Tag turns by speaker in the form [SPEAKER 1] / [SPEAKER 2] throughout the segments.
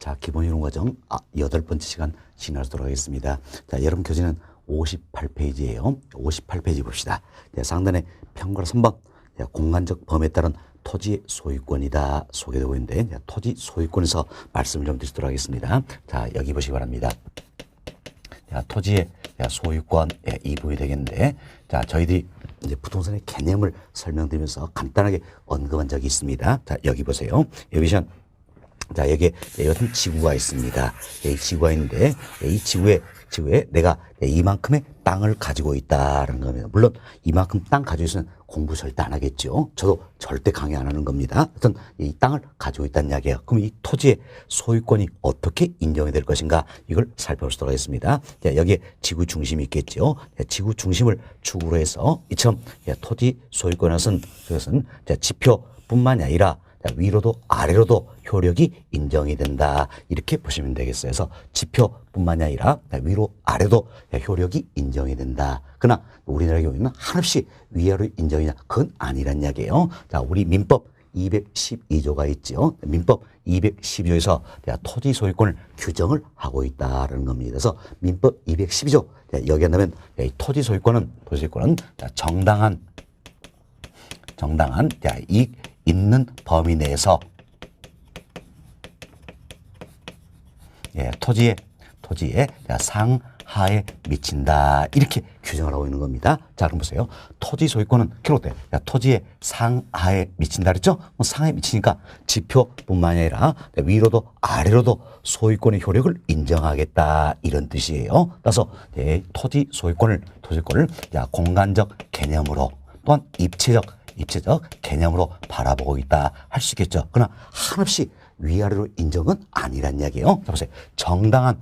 [SPEAKER 1] 자, 기본 이론 과정 8번째 시간 진행하도록 하겠습니다. 자, 여러분 교재는 58페이지예요. 58페이지 봅시다. 자, 상단에 평가로 3번. 자, 공간적 범위에 따른 토지의 소유권이다 소개되고 있는데, 자, 토지 소유권에서 말씀을 좀 드리도록 하겠습니다. 자, 여기 보시기 바랍니다. 자, 토지의 소유권 이 부분이 되겠는데, 자, 저희들이 이제 부동산의 개념을 설명드리면서 간단하게 언급한 적이 있습니다. 자, 여기 보세요. 여기 보시면 자, 여기에 어떤 지구가 있습니다. 이 지구가 있는데, 이 지구에 내가 이만큼의 땅을 가지고 있다라는 겁니다. 물론 이만큼 땅 가지고 있으면 공부 절대 안 하겠죠. 저도 절대 강의 안 하는 겁니다. 어떤 이 땅을 가지고 있다는 이야기예요. 그럼 이 토지의 소유권이 어떻게 인정이 될 것인가, 이걸 살펴보도록 하겠습니다. 자, 여기에 지구 중심이 있겠죠. 지구 중심을 축으로 해서 이처럼 토지 소유권은 그것은 지표뿐만이 아니라 위로도 아래로도 효력이 인정이 된다, 이렇게 보시면 되겠어요. 그래서 지표뿐만이 아니라 위로 아래도 효력이 인정이 된다. 그러나 우리나라의 경우에는 한없이 위아래로 인정이냐, 그건 아니란 이야기예요. 자, 우리 민법 212조가 있죠. 민법 212조에서 토지 소유권을 규정을 하고 있다는 겁니다. 그래서 민법 212조 여기에 나면 토지 소유권은 정당한 이익 있는 범위 내에서 토지의 상하에 미친다, 이렇게 규정을 하고 있는 겁니다. 자, 그럼 보세요. 토지 소유권은 기록돼. 토지의 상하에 미친다 그랬죠? 상하에 미치니까 지표뿐만 아니라 위로도 아래로도 소유권의 효력을 인정하겠다, 이런 뜻이에요. 따라서 토지 소유권을 공간적 개념으로 또한 입체적 개념으로 바라보고 있다 할 수 있겠죠. 그러나 한없이 위아래로 인정은 아니란 이야기예요. 자, 보세요. 정당한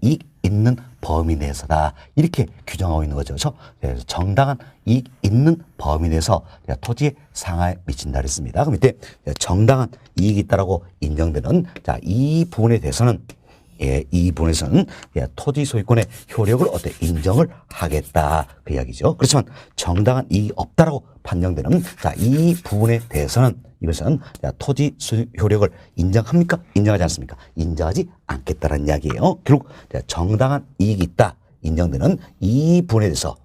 [SPEAKER 1] 이익 있는 범위 내에서다, 이렇게 규정하고 있는 거죠. 그래서 정당한 이익 있는 범위 내에서 토지의 상하에 미친다 그랬습니다. 그럼 이때 정당한 이익이 있다라고 인정되는 이 부분에 대해서는 이 부분에서는 토지 소유권의 효력을 인정을 하겠다, 그 이야기죠. 그렇지만 정당한 이익이 없다라고 판정되는 이 부분에 대해서는 이것은 토지 소유 효력을 인정합니까? 인정하지 않습니까? 인정하지 않겠다는 이야기예요. 결국 정당한 이익이 있다 인정되는 이 부분에 대해서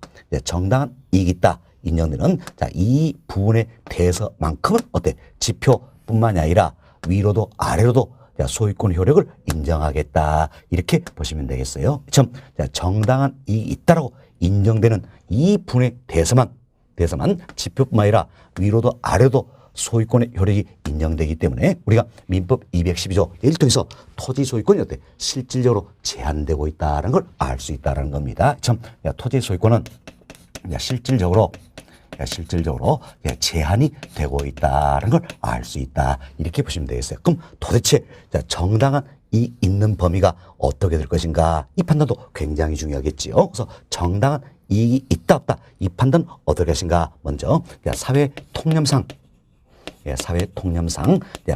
[SPEAKER 1] 정당한 이익이 있다 인정되는 이 부분에 대해서만큼은 지표뿐만이 아니라 위로도 아래로도 소유권 효력을 인정하겠다, 이렇게 보시면 되겠어요. 참, 정당한 이익이 있다라고 인정되는 이 부분에 대해서만 지표뿐만 아니라 위로도 아래도 소유권의 효력이 인정되기 때문에 우리가 민법 212조 1통에서 토지 소유권이 실질적으로 제한되고 있다는 걸 알 수 있다는 겁니다. 참, 토지 소유권은 실질적으로 제한이 되고 있다는 걸 알 수 있다, 이렇게 보시면 되겠어요. 그럼 도대체 정당한 이익 있는 범위가 어떻게 될 것인가, 이 판단도 굉장히 중요하겠지요. 그래서 정당한 이익이 있다 없다, 이 판단 어떻게 하신가, 먼저 사회 통념상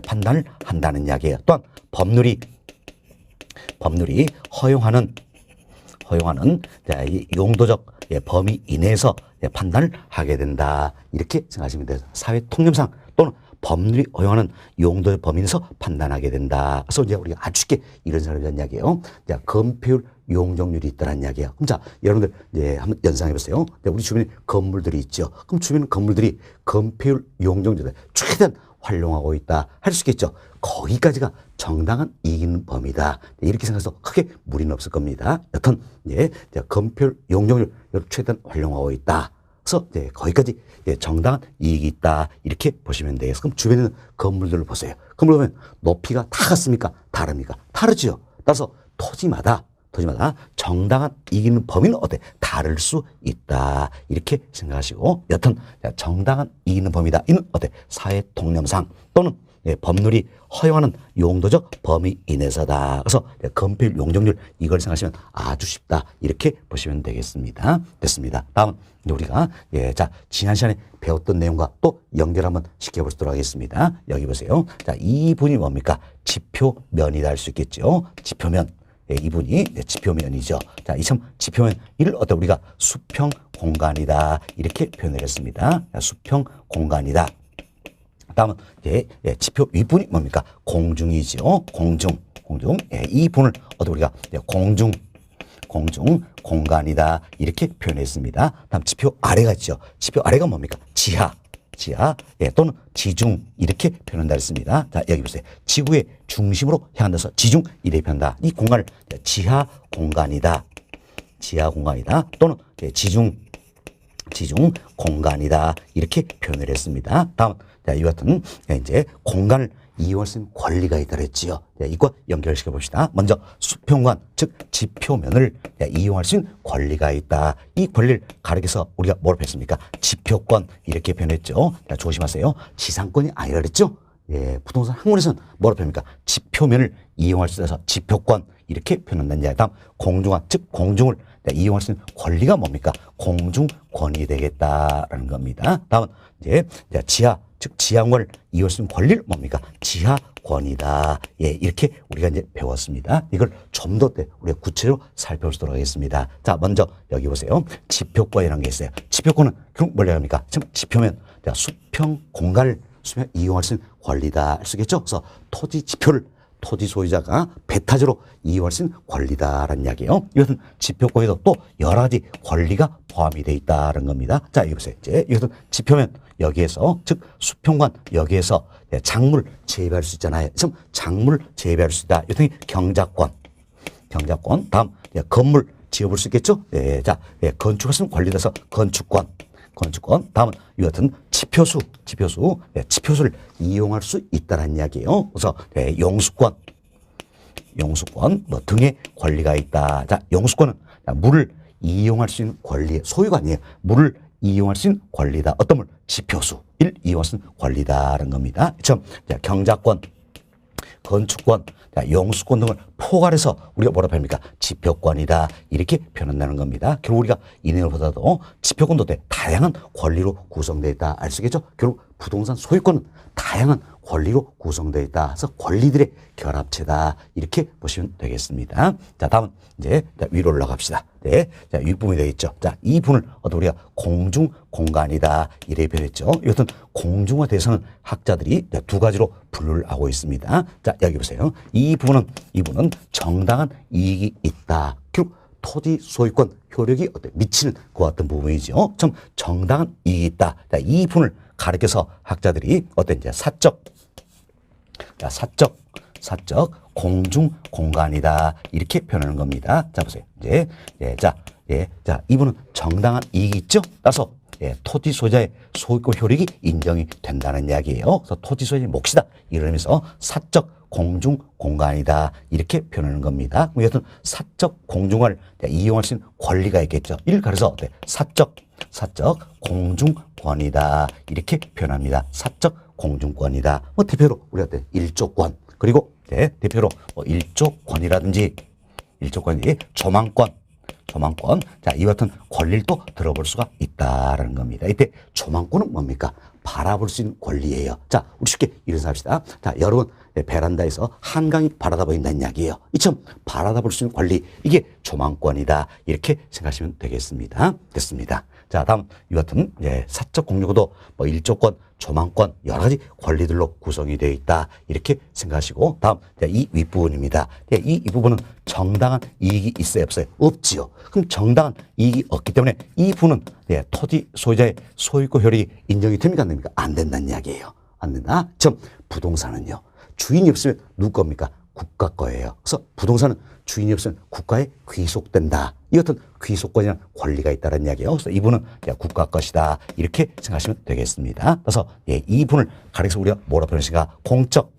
[SPEAKER 1] 판단을 한다는 이야기예요. 또한 법률이 허용하는 이 용도적 범위 이내에서 판단을 하게 된다, 이렇게 생각하시면 돼요. 사회 통념상 또는 법률이 허용하는 용도의 범위 내에서 판단하게 된다. 그래서 이제 우리가 아주 쉽게 이런 사람에 대한 이야기예요. 검폐율 용적률이 있다는 이야기예요. 그럼 자, 여러분들 이제 한번 연상해 보세요. 우리 주변에 건물들이 있죠. 그럼 주변 건물들이 검폐율 용적률을 최대한 활용하고 있다 할 수 있겠죠. 거기까지가 정당한 이익 있는 범위다, 이렇게 생각해서 크게 무리는 없을 겁니다. 여튼 검폐율 용적률을 최대한 활용하고 있다. 그래서 거기까지 정당한 이익이 있다, 이렇게 보시면 되겠어요. 그럼 주변에 있는 건물들을 보세요. 건물 보면 높이가 다 같습니까? 다릅니까? 다르죠. 따라서 토지마다 정당한 이익 있는 범위는 다를 수 있다, 이렇게 생각하시고, 여튼 정당한 이익 있는 범위다, 이는 사회 통념상 또는 법률이 허용하는 용도적 범위 이내에서다. 그래서 검폐율 용적률, 이걸 생각하시면 아주 쉽다, 이렇게 보시면 되겠습니다. 됐습니다. 다음 우리가 지난 시간에 배웠던 내용과 또 연결 한번 시켜보도록 하겠습니다. 여기 보세요. 이 부분이 뭡니까? 지표면이다 할 수 있겠죠. 지표면. 이분이 지표면이죠. 자, 이참 지표면 이를 우리가 수평 공간이다, 이렇게 표현을 했습니다. 수평 공간이다. 다음은 이제 지표 윗분이 뭡니까? 공중이죠. 공중. 이 분을 우리가 공중 공간이다 이렇게 표현했습니다. 다음 지표 아래가 있죠. 지표 아래가 뭡니까? 지하 또는 지중 이렇게 표현한다 했습니다. 자, 여기 보세요. 지구의 중심으로 향한다서 지중 이렇게 표현한다. 이 공간을 지하 공간이다 또는 지중 공간이다 이렇게 표현을 했습니다. 다음 이와 같은 이제 공간을 이용할 수 있는 권리가 있다 그랬지요. 이과 연결시켜 봅시다. 먼저 수평관 즉 지표면을 이용할 수 있는 권리가 있다. 이 권리를 가리켜서 우리가 뭐로 했습니까? 지표권 이렇게 표현했죠. 조심하세요. 지상권이 아니라 그랬죠. 부동산 학문에서는 뭐로 표현합니까? 지표면을 이용할 수 있어서 지표권 이렇게 표현한다는 이야기. 다음 공중화 즉 공중을 이용할 수 있는 권리가 뭡니까? 공중권이 되겠다라는 겁니다. 다음은 이제 지하 즉 지하권을 이용할 수 있는 권리를 뭡니까? 지하권이다. 이렇게 우리가 이제 배웠습니다. 이걸 좀 더 우리가 구체적으로 살펴보도록 하겠습니다. 자, 먼저 여기 보세요. 지표권이라는 게 있어요. 지표권은 결국 뭐라 합니까? 지금 지표면 수평 공간을 이용할 수 있는 권리다 할 수 있겠죠. 그래서 토지 지표를 토지 소유자가 배타적으로 이용할 수 있는 권리다라는 이야기예요. 이것은 지표권에도 또 여러 가지 권리가 포함이 되어 있다는 겁니다. 자, 여기 보세요. 이제 이것은 지표면 여기에서 즉 수평관 여기에서 작물 재배할 수 있잖아요. 지금 작물 재배할 수 있다. 이것은 경작권. 다음 건물 지어볼 수 있겠죠. 자, 건축할 수 있는 권리에서 건축권. 다음은 이 같은 지표수를 이용할 수 있다는 이야기예요. 그래서 용수권 뭐 등의 권리가 있다. 자, 용수권은 물을 이용할 수 있는 권리, 소유가 아니에요. 물을 이용할 수 있는 권리다. 어떤 물? 지표수를 이용할 수 있는 권리다라는 겁니다. 경작권, 건축권, 용수권 등을 포괄해서 우리가 뭐라고 합니까? 지표권이다. 이렇게 표현한다는 겁니다. 결국 우리가 이 내용을 보다도 지표권도 다양한 권리로 구성되어 있다. 알 수 있겠죠? 결국 부동산 소유권은 다양한 권리로 구성되어 있다. 그래서 권리들의 결합체다. 이렇게 보시면 되겠습니다. 자, 다음은 이제 위로 올라갑시다. 자, 윗부분이 되겠죠. 자, 이 부분을 우리가 공중 공간이다. 이렇게 표현했죠. 이것은 공중에 대해서는 학자들이 두 가지로 분류를 하고 있습니다. 자, 여기 보세요. 이 부분은 정당한 이익이 있다. 결국 토지 소유권 효력이 미치는 그 같은 부분이죠. 좀 정당한 이익이 있다. 자, 이 부분을 가리켜서 학자들이 사적 공중 공간이다. 이렇게 표현하는 겁니다. 자, 보세요. 자, 이분은 정당한 이익이 있죠. 따라서 토지 소유자의 소유권 효력이 인정이 된다는 이야기예요. 그래서 토지 소유자의 몫이다. 이러면서 사적 공중 공간이다. 이렇게 표현하는 겁니다. 여튼 사적 공중을 이용할 수 있는 권리가 있겠죠. 이를 가려서 사적 공중권이다. 이렇게 표현합니다. 사적 공중권이다. 대표로 우리가 일조권 그리고 대표로 일조권이라든지 조망권. 자, 이와 같은 권리를 또 들어볼 수가 있다라는 겁니다. 이때 조망권은 뭡니까? 바라볼 수 있는 권리예요. 자, 우리 쉽게 이런 생각합시다. 자, 여러분 베란다에서 한강이 바라다 보인다는 이야기예요. 이처럼 바라다 볼 수 있는 권리, 이게 조망권이다. 이렇게 생각하시면 되겠습니다. 됐습니다. 자, 다음 이 같은 사적 공유도 일조권, 조망권 여러 가지 권리들로 구성이 되어 있다. 이렇게 생각하시고 다음 이 윗부분입니다. 이 부분은 정당한 이익이 있어요, 없어요? 없지요. 그럼 정당한 이익이 없기 때문에 이 부분은 토지 소유자의 소유권 효력이 인정이 됩니까? 안 됩니까? 안 된다는 이야기예요. 안 된다. 좀 부동산은요. 주인이 없으면 누구 겁니까? 국가 거예요. 그래서 부동산은 주인이 없으면 국가에 귀속된다. 이 같은 귀속권이나 권리가 있다는 이야기예요. 그래서 이분은 국가 것이다. 이렇게 생각하시면 되겠습니다. 그래서 이 분을 가리켜서 우리가 뭐라 표현하는가? 공적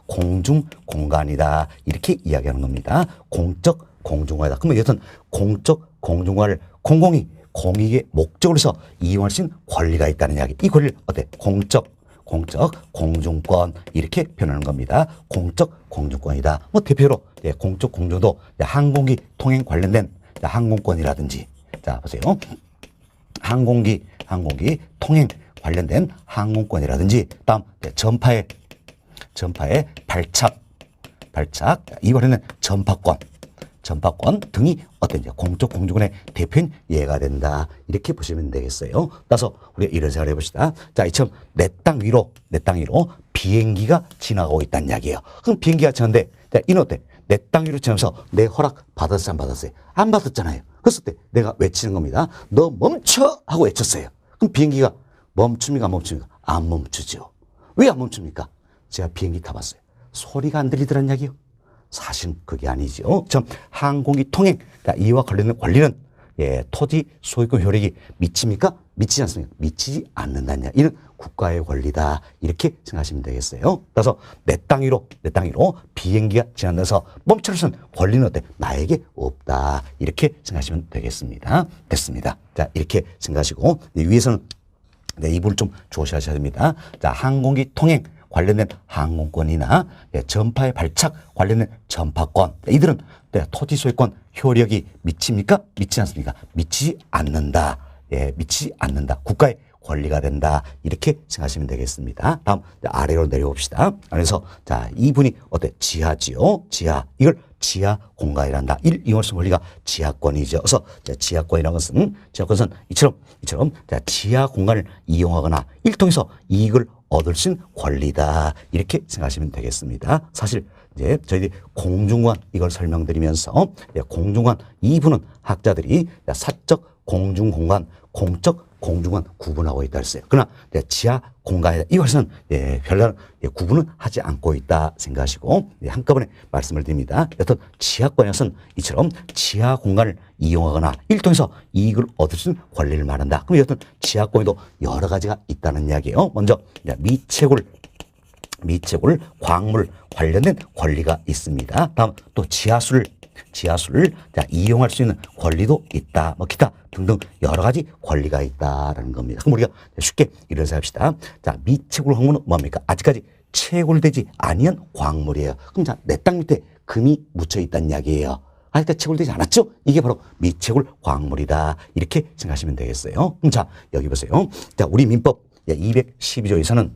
[SPEAKER 1] 공중 공간이다. 이렇게 이야기하는 겁니다. 공적 공중화이다. 그러면 여튼 공적 공중화를 공익의 목적으로 해서 이용할 수 있는 권리가 있다는 이야기. 이 권리를 공적 공중권 이렇게 표현하는 겁니다. 공적 공중권이다. 대표로 공적 공중도 항공기 통행 관련된 항공권이라든지 자, 보세요. 항공기 통행 관련된 항공권이라든지 다음 전파의 발착 이번에는 전파권 전파권 등이 어떤 이제 공적 공주권의 대표인 예가 된다. 이렇게 보시면 되겠어요. 따라서 우리가 이런 생각을 해봅시다. 자, 이처럼 내 땅 위로 비행기가 지나가고 있다는 이야기예요. 그럼 비행기가 지나는데, 자, 이는 어때? 내 땅 위로 지나면서 내 허락 받았어요, 안 받았어요? 안 받았잖아요. 그랬을 때 내가 외치는 겁니다. 너 멈춰! 하고 외쳤어요. 그럼 비행기가 멈춥니까, 안 멈춥니까? 안 멈추죠. 왜 안 멈춥니까? 제가 비행기 타봤어요. 소리가 안 들리더란 이야기요. 사실은 그게 아니죠. 참 항공기 통행, 이와 관련된 권리는 토지 소유권 효력이 미칩니까? 미치지 않습니까? 미치지 않는다냐. 이는 국가의 권리다. 이렇게 생각하시면 되겠어요. 따라서 내 땅 위로 비행기가 지나면서 멈춰서는 권리는 어때? 나에게 없다. 이렇게 생각하시면 되겠습니다. 됐습니다. 자, 이렇게 생각하시고 위에서는 이 부분을 좀 조심하셔야 됩니다. 자, 항공기 통행 관련된 항공권이나 전파의 발착 관련된 전파권, 이들은 토지 소유권 효력이 미칩니까? 미치지 않습니까? 미치지 않는다. 미치지 않는다. 국가의 권리가 된다. 이렇게 생각하시면 되겠습니다. 다음 아래로 내려봅시다. 그래서 자, 이분이 어때? 지하지요. 지하. 이걸 지하 공간이란다. 이용할수 권리가 지하권이죠. 그래서 지하권이라는 것은 이처럼 지하 공간을 이용하거나 이를 통해서 이익을 얻을 수 있는 권리다. 이렇게 생각하시면 되겠습니다. 사실 이제 저희들이 공중관 이걸 설명드리면서 공중관 이 부분은 학자들이 사적 공중공간, 공적 공중관 구분하고 있다 했어요. 그러나 지하 공간이다. 이것은 별다른 구분은 하지 않고 있다 생각하시고 한꺼번에 말씀을 드립니다. 여튼 지하권에서는 이처럼 지하 공간을 이용하거나 이를 통해서 이익을 얻을 수 있는 권리를 말한다. 그럼 여튼 지하권에도 여러 가지가 있다는 이야기예요. 먼저 미채굴, 광물 관련된 권리가 있습니다. 다음 또 지하수를 이용할 수 있는 권리도 있다. 뭐 기타 등등 여러 가지 권리가 있다라는 겁니다. 그럼 우리가 쉽게 이런 생각합시다. 자, 미채굴 광물은 뭡니까? 아직까지 채굴되지 아니한 광물이에요. 그럼 자, 내 땅 밑에 금이 묻혀 있다는 이야기예요. 아직까지 채굴되지 않았죠? 이게 바로 미채굴 광물이다. 이렇게 생각하시면 되겠어요. 그럼 자, 여기 보세요. 자, 우리 민법 212조에서는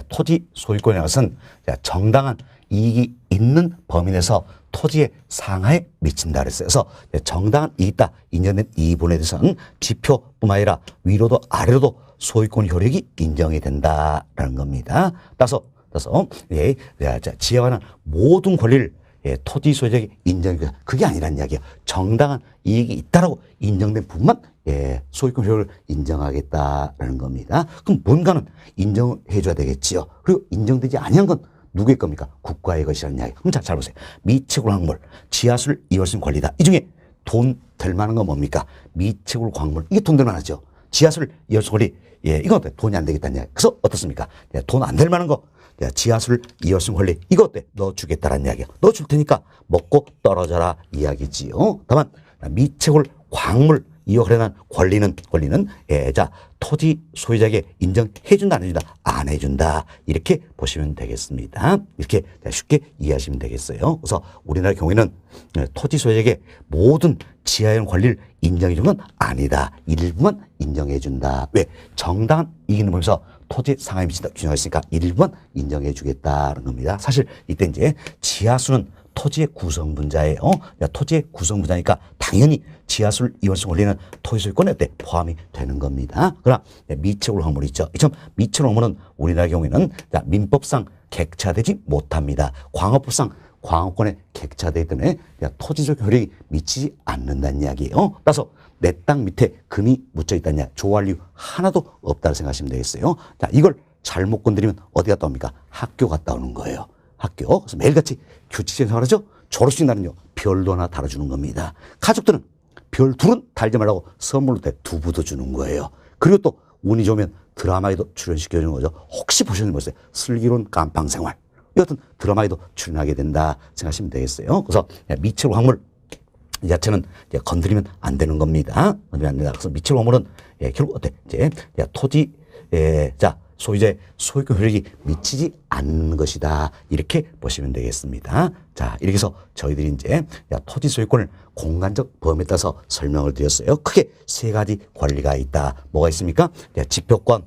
[SPEAKER 1] 토지 소유권에 것은 정당한 이익이 있는 범위 내에서 토지의 상하에 미친다 그랬어요. 그래서 정당한 이익이 있다 인정된 이 부분에 대해서는 지표뿐만 아니라 위로도 아래로도 소유권 효력이 인정이 된다라는 겁니다. 따라서 지하에 관한 모든 권리를 토지 소유자에게 인정이 그게 아니란 이야기야. 정당한 이익이 있다라고 인정된 부분만 소유권 효력을 인정하겠다라는 겁니다. 그럼 뭔가는 인정해 줘야 되겠지요. 그리고 인정되지 아니한 건 누구의 겁니까? 국가의 것이라는 이야기. 그럼 잘 보세요. 미채굴 광물, 지하수를 이용할 수 있는 권리다. 이 중에 돈 될 만한 건 뭡니까? 미채굴 광물. 이게 돈 될 만하죠. 지하수를 이용할 수 있는 권리. 이건 어때? 돈이 안 되겠다는 이야기. 그래서 어떻습니까? 돈 안 될 만한 거. 지하수를 이용할 수 있는 권리. 이거 어때? 너 주겠다라는 이야기야. 너 줄 테니까 먹고 떨어져라 이야기지요. 다만 미채굴 광물 이용하려는 권리는 자, 토지 소유자에게 인정해 준다 안 해준다? 안 해준다. 이렇게 보시면 되겠습니다. 이렇게 쉽게 이해하시면 되겠어요. 그래서 우리나라 경우에는 토지 소유자에게 모든 지하의 권리를 인정해 주는 건 아니다. 일부만 인정해 준다. 왜? 정당한 이익을 보면서 토지 상하에 미친다 규정하고 있으니까 일부만 인정해 주겠다는 겁니다. 사실 이때 이제 지하수는 토지의 구성분자예요. 토지의 구성분자니까 당연히 지하수를 이용할 수 권리는 토지 소유권에 포함이 되는 겁니다. 그러나 미채굴 광물이 있죠. 이처럼 미채굴 광물은 우리나라 경우에는 민법상 객차되지 못합니다. 광업법상 광업권에 객차되기 때문에 토지적 효력이 미치지 않는다는 이야기예요. 따라서 내 땅 밑에 금이 묻혀 있다는 이야기, 좋아할 이유 하나도 없다고 생각하시면 되겠어요. 자, 이걸 잘못 건드리면 어디 갔다 옵니까? 학교 갔다 오는 거예요. 학교. 그래서 매일같이 규칙적인 생활하죠. 졸업식 날은요, 별도 하나 달아주는 겁니다. 가족들은 별 둘은 달지 말라고 선물로 두부도 주는 거예요. 그리고 또 운이 좋으면 드라마에도 출연시켜주는 거죠. 혹시 보셨는지 모르겠어요. 슬기로운 깜빵 생활. 여하튼 드라마에도 출연하게 된다 생각하시면 되겠어요. 그래서 미채굴 광물 이 자체는 이제 건드리면 안 되는 겁니다. 건드리면 안 된다. 그래서 미채굴 광물은 결국 어때? 이제 토지 소유자의 소유권 효력이 미치지 않는 것이다. 이렇게 보시면 되겠습니다. 자, 이렇게 해서 저희들이 이제 토지 소유권을 공간적 범위에 따라서 설명을 드렸어요. 크게 세 가지 권리가 있다. 뭐가 있습니까? 지표권,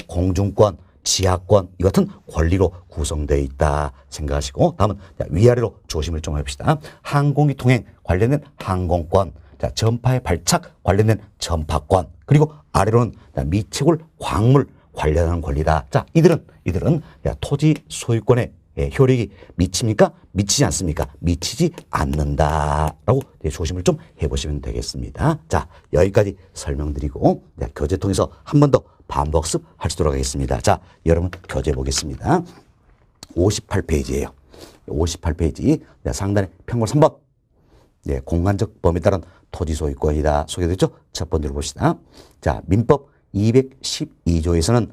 [SPEAKER 1] 공중권, 지하권 이 같은 권리로 구성되어 있다 생각하시고, 다음은 위아래로 조심을 좀 해봅시다. 항공기 통행 관련된 항공권, 자, 전파의 발착 관련된 전파권, 그리고 아래로는 미채굴 광물 관련한 권리다. 자, 이들은 토지 소유권에 효력이 미칩니까? 미치지 않습니까? 미치지 않는다라고 조심을 좀 해보시면 되겠습니다. 자, 여기까지 설명드리고 교재 통해서 한 번 더 반복습 할 수 있도록 하겠습니다. 자, 여러분 교재 보겠습니다. 58페이지예요. 58페이지 상단에 평골 3번. 네, 공간적 범위에 따른 토지 소유권이다 소개됐죠? 첫 번째로 봅시다. 자, 민법 212조에서는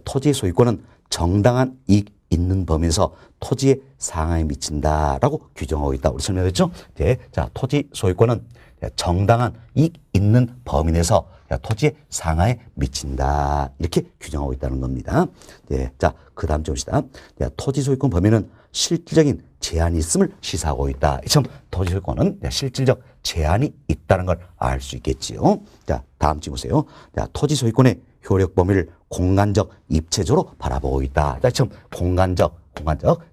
[SPEAKER 1] 토지 소유권은 정당한 이익 있는 범위에서 토지의 상하에 미친다라고 규정하고 있다. 우리 설명했죠? 네, 자, 토지 소유권은 정당한 이익 있는 범위 내에서 토지의 상하에 미친다. 이렇게 규정하고 있다는 겁니다. 네, 자, 그 다음 좀 봅시다. 토지 소유권 범위는 실질적인 제한이 있음을 시사하고 있다. 이 점 토지 소유권은 실질적 제한이 있다는 걸 알 수 있겠지요. 자, 다음 주 보세요. 자, 토지 소유권의 효력 범위를 공간적, 입체적으로 바라보고 있다. 자, 참 공간적,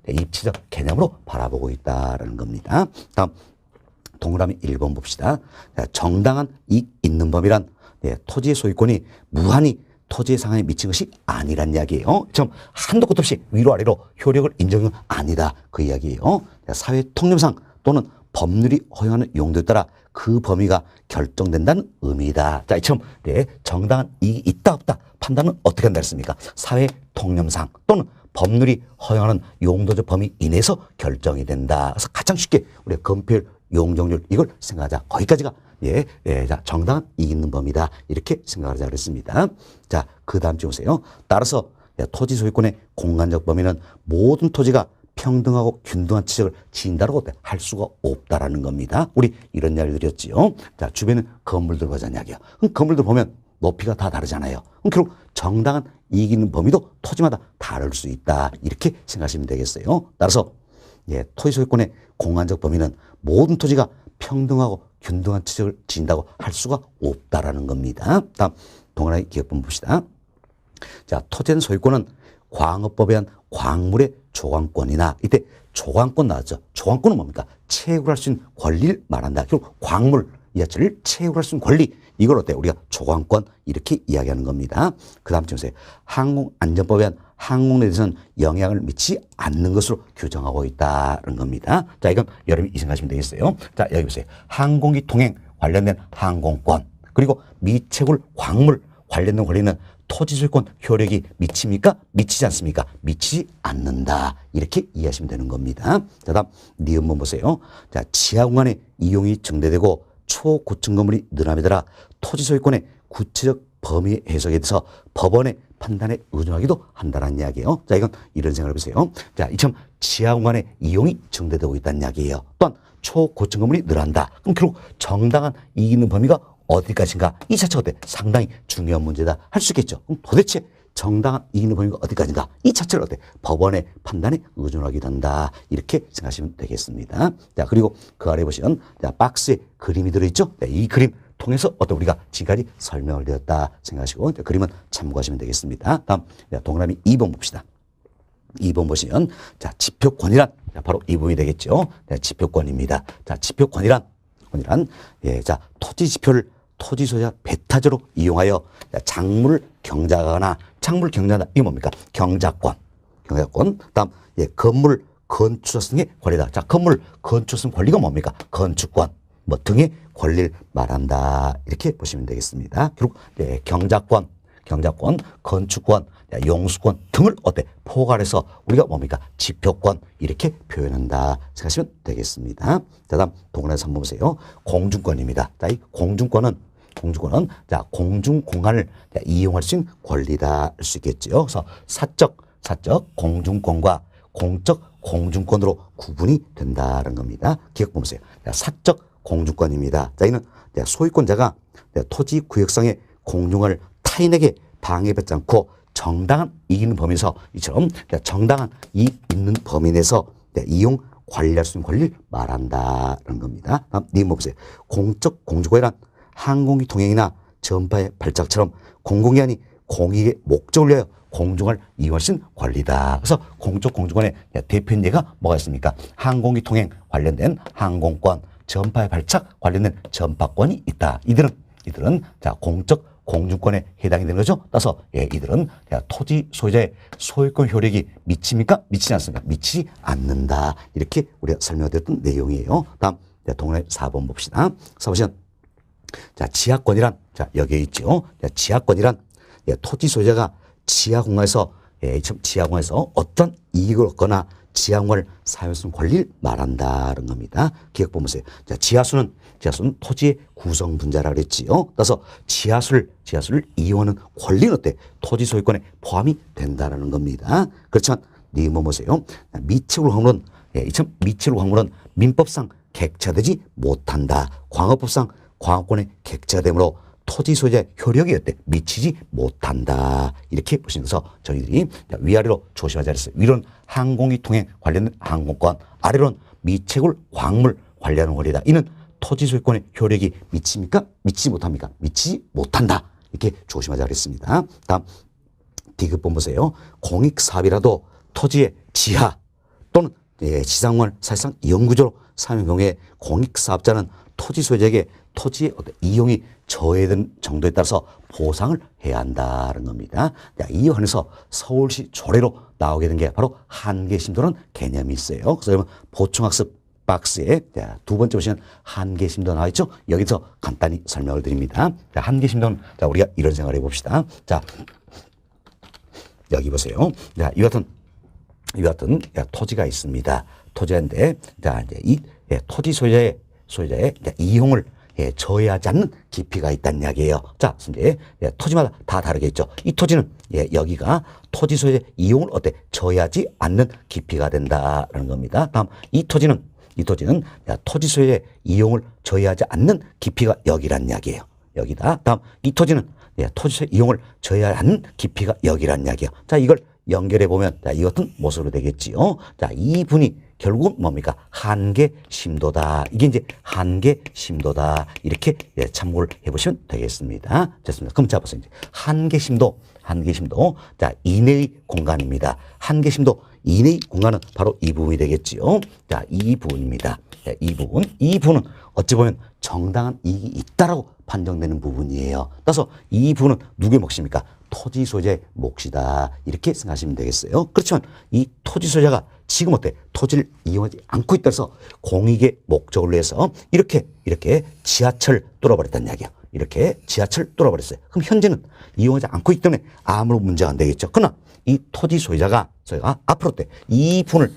[SPEAKER 1] 입체적 개념으로 바라보고 있다라는 겁니다. 다음 동그라미 1번 봅시다. 자, 정당한 이익 있는 범위란 토지의 소유권이 무한히 토지의 상한에 미친 것이 아니란 이야기예요. 좀 한도 끝도 없이 위로 아래로 효력을 인정은 아니다. 그 이야기예요. 사회 통념상 또는 법률이 허용하는 용도에 따라 그 범위가 결정된다는 의미다. 자, 이처럼 정당한 이익이 있다 없다 판단은 어떻게 한다 했습니까? 사회 통념상 또는 법률이 허용하는 용도적 범위 이내에서 결정이 된다. 그래서 가장 쉽게 우리가 건폐율, 용적률 이걸 생각하자. 거기까지가 자, 정당한 이익 있는 범위다. 이렇게 생각하자 그랬습니다. 자, 그 다음 주 보세요. 따라서 토지 소유권의 공간적 범위는 모든 토지가 평등하고 균등한 지적을 지인다라고 할 수가 없다라는 겁니다. 우리 이런 이야기를 드렸지요. 자, 주변에 건물들 보자는 이야기야. 그럼 건물들 보면 높이가 다 다르잖아요. 그럼 결국 정당한 이익 있는 범위도 토지마다 다를 수 있다. 이렇게 생각하시면 되겠어요. 따라서 토지 소유권의 공간적 범위는 모든 토지가 평등하고 균등한 지적을 지인다고 할 수가 없다라는 겁니다. 다음 동그라미 기억본 봅시다. 자, 토지의 소유권은 광업법에 의한 광물의 조광권이나 이때 조광권 나왔죠. 조광권은 뭡니까? 채굴할 수 있는 권리를 말한다. 결국 광물 이 자체를 채굴할 수 있는 권리 이걸 어때요? 우리가 조광권 이렇게 이야기하는 겁니다. 그 다음 주 보세요. 항공안전법에 의한 항공에 대해서는 영향을 미치지 않는 것으로 규정하고 있다는 겁니다. 자, 이건 여러분이 이 생각하시면 되겠어요. 자, 여기 보세요. 항공기 통행 관련된 항공권 그리고 미채굴 광물 관련된 권리는 토지 소유권 효력이 미칩니까? 미치지 않습니까? 미치지 않는다. 이렇게 이해하시면 되는 겁니다. 자, 다음 니은번 보세요. 자, 지하 공간의 이용이 증대되고 초고층 건물이 늘어남에 따라 토지 소유권의 구체적 범위 해석에 대해서 법원의 판단에 의존하기도 한다는 이야기예요. 자, 이건 이런 생각을 해보세요. 자, 이처럼 지하 공간의 이용이 증대되고 있다는 이야기예요. 또한 초고층 건물이 늘어난다. 그럼 결국 정당한 이익 있는 범위가 어디까지인가? 이 자체가 어때? 상당히 중요한 문제다 할 수 있겠죠. 그럼 도대체 정당한 이익 있는 범위가 어디까지인가? 이 자체를 어때? 법원의 판단에 의존하기도 한다. 이렇게 생각하시면 되겠습니다. 자, 그리고 그 아래 보시면 자, 박스에 그림이 들어있죠? 자, 이 그림 통해서 어떤 우리가 지금까지 설명을 드렸다 생각하시고 그림은 참고하시면 되겠습니다. 다음 동그라미 2번 봅시다. 2번 보시면 자, 지표권이란 자, 바로 이 부분이 되겠죠. 네, 지표권입니다. 자, 지표권이란 자, 토지 지표를 토지 소유자 배타적으로 이용하여 작물을 경작하거나 작물 경작하다 이게 뭡니까? 경작권. 다음 건물 건축성 권리다. 자, 건물 건축성 권리가 뭡니까? 건축권 뭐 등의 권리를 말한다. 이렇게 보시면 되겠습니다. 결국 경작권, 건축권, 용수권 등을 포괄해서 우리가 뭡니까? 지표권 이렇게 표현한다 생각하시면 되겠습니다. 자, 다음 동그라미 3번 보세요. 공중권입니다. 자, 이 공중권은 자, 공중 공간을 이용할 수 있는 권리다 할 수 있겠죠. 그래서 사적 공중권과 공적 공중권으로 구분이 된다는 겁니다. 기억 보세요. 사적 공중권입니다. 자, 이는 소유권자가 토지 구역상의 공중권을 타인에게 방해받지 않고 정당한 이익 있는 범위에서 이처럼 정당한 이익 있는 범위 내에서 이용 관리할 수 있는 권리를 말한다는 겁니다. 다음 님 보세요. 공적 공주권이란 항공기 통행이나 전파의 발작처럼 공공기관이 공익의 목적을 위하여 공중을 이용하신 권리다. 그래서 공적 공중권의 대표인 예가 뭐가 있습니까? 항공기 통행 관련된 항공권, 전파의 발착 관련된 전파권이 있다. 이들은 자 공적 공중권에 해당이 되는 거죠. 따라서 이들은 토지 소유자의 소유권 효력이 미칩니까? 미치지 않습니까? 미치지 않는다. 이렇게 우리가 설명드렸던 내용이에요. 다음 동그라미 4번 봅시다. 4번 자 지하권이란 자 여기에 있죠. 지하권이란 토지 소유자가 지하공간에서 어떤 이익을 얻거나 지하공간을 사용할 수 있는 권리를 말한다는 겁니다. 기억 보면서요. 자, 지하수는 토지의 구성 분자라 그랬지요. 따라서 지하수를 이용하는 권리는 어때? 토지 소유권에 포함이 된다는 겁니다. 그렇지만 뭐 보세요. 미치로 광물은 민법상 객체되지 못한다. 광업법상 광업권에 객체되므로 토지 소유자의 효력이 어때? 미치지 못한다. 이렇게 보시면서 저희들이 위아래로 조심하자 그랬어요. 위로는 항공기 통행 관련된 항공권, 아래로는 미채굴 광물 관리하는 권리다. 이는 토지 소유권의 효력이 미칩니까? 미치지 못합니까? 미치지 못한다. 이렇게 조심하자 그랬습니다. 다음 디귿본 보세요. 공익사업이라도 토지의 지하 또는 지상공간을 사실상 이용구조로 사용할 경우에 공익사업자는 토지 소유자에게 토지의 이용이 저해된 정도에 따라서 보상을 해야 한다는 겁니다. 이 관해서 서울시 조례로 나오게 된 게 바로 한계심도라는 개념이 있어요. 그래서 여러분 보충학습 박스에 두 번째 보시면 한계심도 나와 있죠. 여기서 간단히 설명을 드립니다. 한계심도는 우리가 이런 생각을 해봅시다. 자, 여기 보세요. 이와 같은 토지가 있습니다. 토지인데 이제 이 토지 소유자의 이용을 저해하지 않는 깊이가 있다는 이야기예요. 자, 이제 토지마다 다 다르게 있죠. 이 토지는 여기가 토지 소유의 이용을 저해하지 않는 깊이가 된다라는 겁니다. 다음 이 토지는 토지 소유의 이용을 저해하지 않는 깊이가 여기란 이야기예요. 여기다. 다음 이 토지는 토지 소유의 이용을 저해하지 않는 깊이가 여기란 이야기예요. 자, 이걸 연결해 보면 이것은 무엇으로 되겠지요? 자, 이 분이 결국은 뭡니까? 한계심도다. 이게 이제 한계심도다. 이렇게 참고를 해보시면 되겠습니다. 됐습니다. 그럼 자, 보세요. 이제 한계심도. 자, 이내의 공간입니다. 한계심도 이내의 공간은 바로 이 부분이 되겠지요. 자, 이 부분입니다. 이 부분은 어찌 보면 정당한 이익이 있다라고 판정되는 부분이에요. 따라서 이 부분은 누구의 몫입니까? 토지 소유자의 몫이다. 이렇게 생각하시면 되겠어요. 그렇지만 이 토지 소유자가 지금 토지를 이용하지 않고 있다 해서 공익의 목적을 위해서 이렇게 지하철 뚫어버렸다는 이야기예요. 이렇게 지하철 뚫어버렸어요. 그럼 현재는 이용하지 않고 있기 때문에 아무런 문제가 안 되겠죠. 그러나 이 토지 소유자가 앞으로 이 분을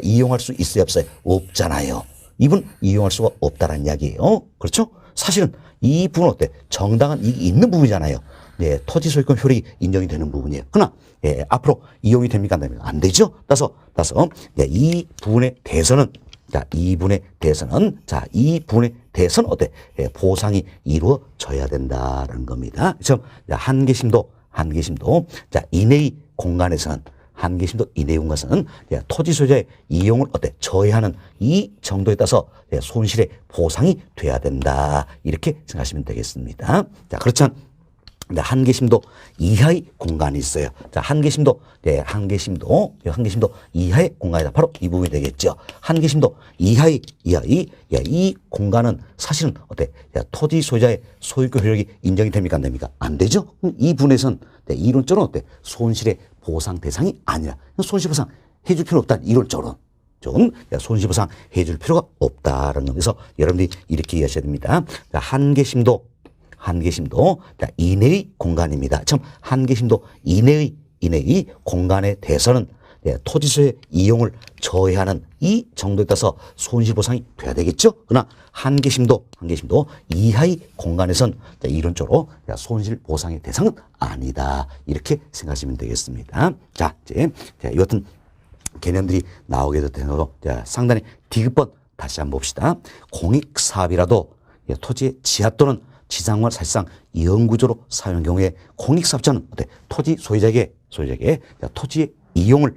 [SPEAKER 1] 이용할 수 있어요, 없어요? 없잖아요. 이분 이용할 수가 없다는 이야기예요. 그렇죠? 사실은 이 분은 정당한 이익이 있는 부분이잖아요. 토지 소유권 효력이 인정이 되는 부분이에요. 그러나 앞으로 이용이 됩니까? 안 됩니까? 안 되죠. 따라서 이 부분에 대해서는 이 부분에 대해서는 보상이 이루어져야 된다는 겁니다. 그래서 한계심도 이내의 공간에서는 토지 소유자의 이용을 저해하는 이 정도에 따라서 손실의 보상이 돼야 된다. 이렇게 생각하시면 되겠습니다. 자, 그렇지만 한계심도 이하의 공간이 있어요. 자, 한계심도 이하의 공간이다. 바로 이 부분이 되겠죠. 한계심도 이하의 이 공간은 사실은 토지 소유자의 소유권 효력이 인정이 됩니까? 안 됩니까? 안 되죠. 이 부분에서는 이론적으로 손실의 보상 대상이 아니라 손실보상 해줄 필요 없다. 이론적으로는 좀 손실보상 해줄 필요가 없다는 점에서 여러분들이 이렇게 이해하셔야 됩니다. 한계심도 이내의 공간입니다. 참 한계심도 이내의 공간에 대해서는 토지 소유의 이용을 저해하는 이 정도에 따라서 손실보상이 돼야 되겠죠. 그러나 한계심도 이하의 공간에선 이론적으로 손실보상의 대상은 아니다. 이렇게 생각하시면 되겠습니다. 자, 이제 이 같은 개념들이 나오게 되고 상단에 디귿번 다시 한번 봅시다. 공익사업이라도 토지의 지하 또는 지상공간을 사실상 이용구조로 사용한 경우에 공익사업자는 토지 소유자에게 토지의 이용을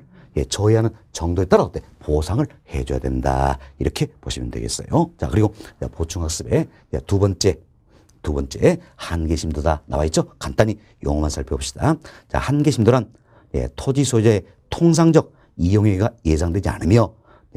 [SPEAKER 1] 저해하는 정도에 따라 보상을 해줘야 된다. 이렇게 보시면 되겠어요. 자, 그리고 보충학습의 두 번째 두 번째, 한계심도다 나와 있죠. 간단히 용어만 살펴봅시다. 자, 한계심도란 토지 소유자의 통상적 이용행위가 예상되지 않으며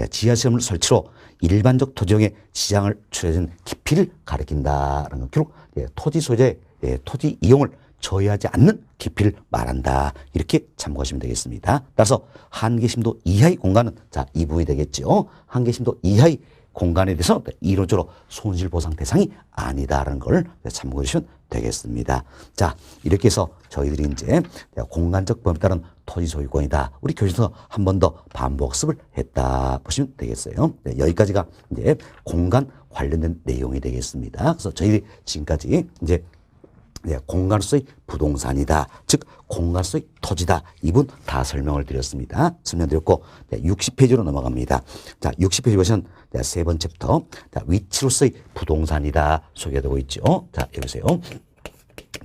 [SPEAKER 1] 지하시설 설치로 일반적 토지용의 시장을 추려진 깊이를 가리킨다라는 것. 결국 토지 소유자의 토지 이용을 저해하지 않는 깊이를 말한다. 이렇게 참고하시면 되겠습니다. 따라서 한계심도 이하의 공간은 자, 이 부분이 되겠죠. 한계심도 이하의 공간에 대해서 이론적으로 손실보상 대상이 아니다라는 걸 참고해 주시면 되겠습니다. 자, 이렇게 해서 저희들이 이제 공간적 범위에 따른 토지 소유권이다. 우리 교실에서 한 번 더 반복습을 했다 보시면 되겠어요. 네, 여기까지가 이제 공간 관련된 내용이 되겠습니다. 그래서 저희들이 지금까지 이제 공간으로서의 부동산이다. 즉 공간으로서의 토지다. 이 부분 다 설명을 드렸습니다. 설명드렸고 60페이지로 넘어갑니다. 자, 60페이지 보시면 세 번째부터 위치로서의 부동산이다 소개되고 있죠. 자, 여기세요.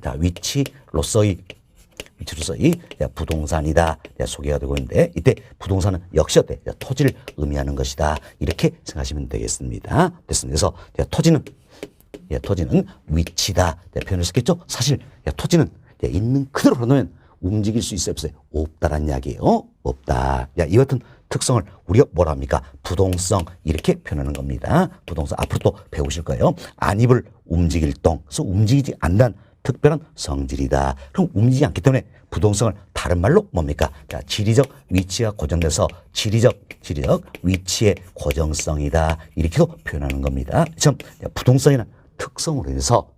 [SPEAKER 1] 자, 위치로서의 부동산이다 소개가 되고 있는데 이때 부동산은 역시 어때? 토지를 의미하는 것이다. 이렇게 생각하시면 되겠습니다. 됐습니다. 그래서 토지는 위치다. 표현을 썼겠죠? 사실 토지는 있는 그대로 놓으면 움직일 수 있어요? 없어요? 없다란 이야기예요. 없다. 이 같은 특성을 우리가 뭐라 합니까? 부동성 이렇게 표현하는 겁니다. 부동성 앞으로 또 배우실 거예요. 안입을 움직일 동. 그래서 움직이지 않는 특별한 성질이다. 그럼 움직이지 않기 때문에 부동성을 다른 말로 뭡니까? 자, 지리적 위치가 고정돼서 지리적 위치의 고정성이다. 이렇게도 표현하는 겁니다. 참 부동성이나 특성으로 인해서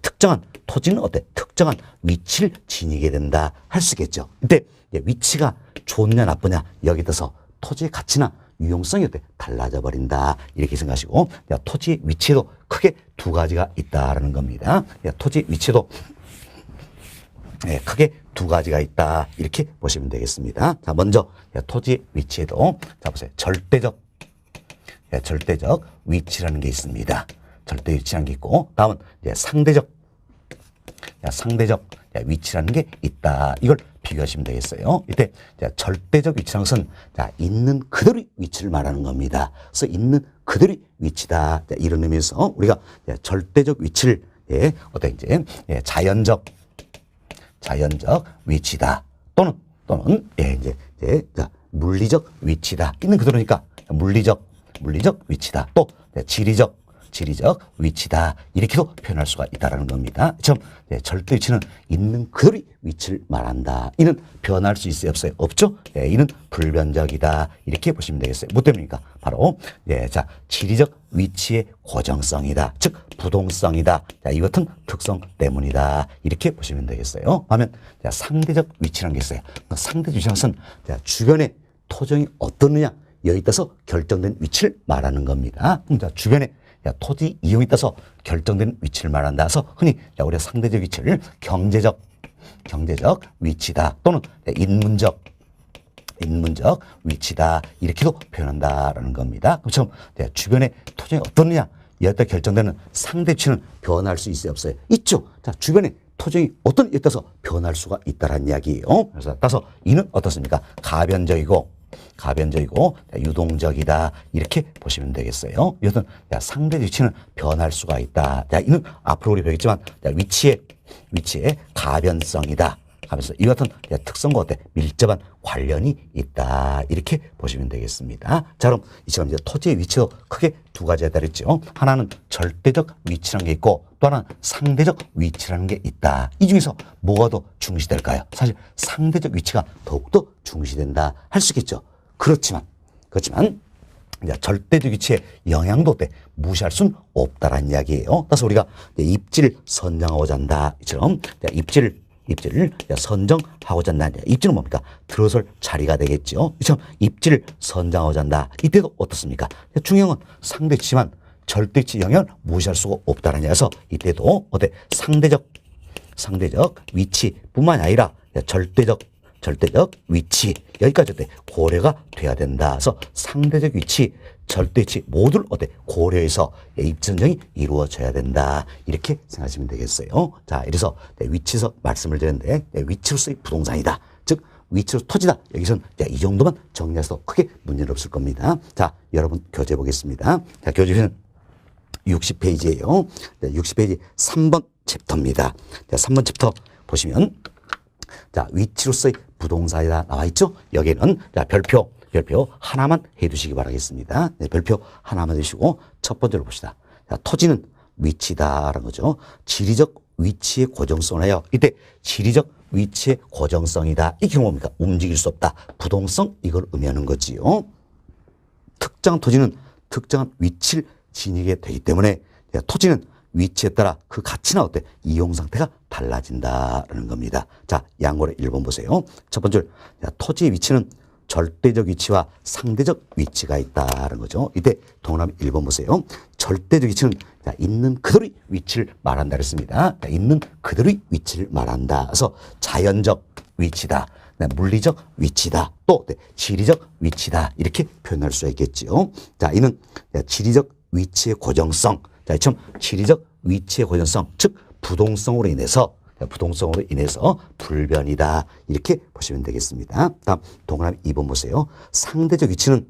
[SPEAKER 1] 특정한 토지는 어때? 특정한 위치를 지니게 된다 할 수 있겠죠. 이때 위치가 좋냐 나쁘냐 여기에 따라서 토지의 가치나 유용성이 어때? 달라져 버린다. 이렇게 생각하시고 토지의 위치에도 크게 두 가지가 있다라는 겁니다. 토지 위치에도 크게 두 가지가 있다. 이렇게 보시면 되겠습니다. 자, 먼저 토지 위치에도 자 보세요. 절대적 위치라는 게 있습니다. 절대 위치라는 게 있고 다음은 상대적 위치라는 게 있다. 이걸 비교하시면 되겠어요. 이때 절대적 위치라는 것은 있는 그대로의 위치를 말하는 겁니다. 그래서 있는 그대로의 위치다. 이런 의미에서 우리가 절대적 위치를 어때 이제 자연적 위치다. 또는 이제 물리적 위치다. 있는 그대로니까 물리적 위치다. 또 지리적 위치다. 이렇게도 표현할 수가 있다는 겁니다. 절대 위치는 있는 그대로의 위치를 말한다. 이는 변할 수 있어요? 없어요? 없죠? 이는 불변적이다. 이렇게 보시면 되겠어요. 뭐 때문입니까? 바로 지리적 위치의 고정성이다. 즉 부동성이다. 이 같은 특성 때문이다. 이렇게 보시면 되겠어요. 하면 상대적 위치라는 게 있어요. 상대적 위치는 주변의 토종이 어떻느냐 여기 따라서 결정된 위치를 말하는 겁니다. 주변에 토지 이용에 따라서 결정된 위치를 말한다. 그래서 흔히 우리가 상대적 위치를 경제적 위치다 또는 인문적 위치다 이렇게도 표현한다라는 겁니다. 그렇죠? 주변의 토지가 어떻느냐 여기에 따라 결정되는 상대 위치는 변할 수 있어요? 없어요? 있죠. 자, 주변에 토종이 어떤 에 따라서 변할 수가 있다는 이야기예요. 그래서 따라서 이는 어떻습니까? 가변적이고 유동적이다. 이렇게 보시면 되겠어요. 여튼 상대 위치는 변할 수가 있다. 이는 앞으로 우리 배우겠지만 위치의 가변성이다. 하면서 이 같은 특성과 어때? 밀접한 관련이 있다. 이렇게 보시면 되겠습니다. 자, 그럼 이처럼 이제 토지의 위치도 크게 두 가지에 달했죠. 하나는 절대적 위치라는 게 있고 또 하나는 상대적 위치라는 게 있다. 이 중에서 뭐가 더 중시될까요? 사실 상대적 위치가 더욱더 중시된다 할 수 있겠죠. 그렇지만 절대적 위치의 영향도 어때? 무시할 수는 없다라는 이야기예요. 따라서 우리가 입지를 선정하고자 한다. 이처럼 입지를 선정하고자 한다. 입지는 뭡니까? 들어설 자리가 되겠죠. 이처럼 입지를 선정하고자 한다. 이때도 어떻습니까? 중요한 건 상대치지만 절대치 영향을 무시할 수가 없다는 얘기라서 이때도 어때? 상대적 위치뿐만 아니라 절대적 위치 여기까지 어때? 고려가 돼야 된다. 그래서 상대적 위치, 절대 위치 모두를 어때? 고려해서 입지 선정이 이루어져야 된다. 이렇게 생각하시면 되겠어요. 자, 이래서 위치에서 말씀을 드렸는데 위치로서의 부동산이다. 즉 위치로 토지다. 여기서는 이 정도만 정리해서 크게 문제는 없을 겁니다. 자, 여러분 교재 보겠습니다. 자, 교재는 60페이지예요. 60페이지 3번 챕터입니다. 자, 3번 챕터 보시면 자, 위치로서의 부동산이다 나와 있죠? 여기에는 자, 별표 하나만 해 두시기 바라겠습니다. 네, 별표 하나만 해주시고 첫 번째로 봅시다. 자, 토지는 위치다라는 거죠. 지리적 위치의 고정성을 하여 이때 지리적 위치의 고정성이다. 이 경우입니까? 움직일 수 없다. 부동성 이걸 의미하는 거지요. 특정한 토지는 특정한 위치를 지니게 되기 때문에 토지는 위치에 따라 그 가치나 어때? 이용 상태가 달라진다라는 겁니다. 자, 양고래 1번 보세요. 첫 번째, 토지의 위치는 절대적 위치와 상대적 위치가 있다는 거죠. 이때 동그라미 1번 보세요. 절대적 위치는 있는 그대로의 위치를 말한다 그랬습니다. 있는 그대로의 위치를 말한다. 그래서 자연적 위치다. 물리적 위치다. 또 지리적 위치다. 이렇게 표현할 수가 있겠죠. 자, 이는 지리적 위치의 고정성. 자, 이처럼 지리적 위치의 고정성, 즉 부동성으로 인해서 불변이다. 이렇게 보시면 되겠습니다. 다음 동그라미 2번 보세요. 상대적 위치는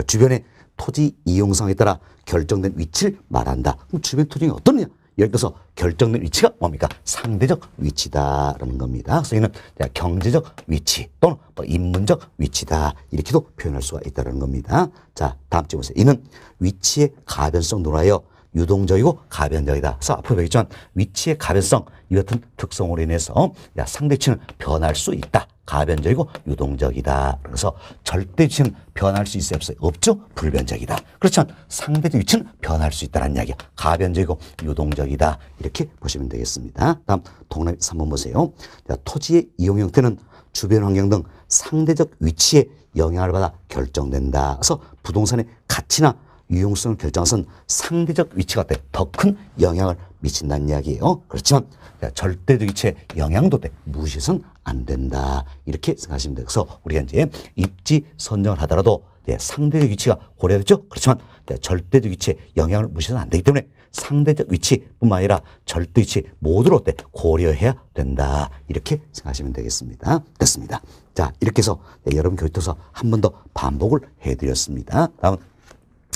[SPEAKER 1] 주변의 토지 이용성에 따라 결정된 위치를 말한다. 그럼 주변 토지가 어떠느냐? 예를 들어서 결정된 위치가 뭡니까? 상대적 위치다라는 겁니다. 그래서 이는 경제적 위치 또는 인문적 위치다. 이렇게도 표현할 수가 있다는 겁니다. 자, 다음 주 보세요. 이는 위치의 가변성 논하여 유동적이고 가변적이다. 그래서 앞으로 배우겠지만 위치의 가변성 이 같은 특성으로 인해서 상대 위치는 변할 수 있다. 가변적이고 유동적이다. 그래서 절대 위치는 변할 수 있어요? 없어요? 없죠? 불변적이다. 그렇지만 상대적 위치는 변할 수 있다는 이야기야. 가변적이고 유동적이다. 이렇게 보시면 되겠습니다. 다음 동그라미 3번 보세요. 자, 토지의 이용 형태는 주변 환경 등 상대적 위치에 영향을 받아 결정된다. 그래서 부동산의 가치나 유용성을 결정한 것은 상대적 위치가 더 큰 영향을 미친다는 이야기예요. 그렇지만 절대적 위치의 영향도 무시해서는 안 된다. 이렇게 생각하시면 돼요. 그래서 우리가 이제 입지 선정을 하더라도 상대적 위치가 고려되죠. 그렇지만 절대적 위치의 영향을 무시해서는 안 되기 때문에 상대적 위치뿐만 아니라 절대 위치 모두로 고려해야 된다. 이렇게 생각하시면 되겠습니다. 됐습니다. 자, 이렇게 해서 여러분 교육도서 한 번 더 반복을 해드렸습니다. 다음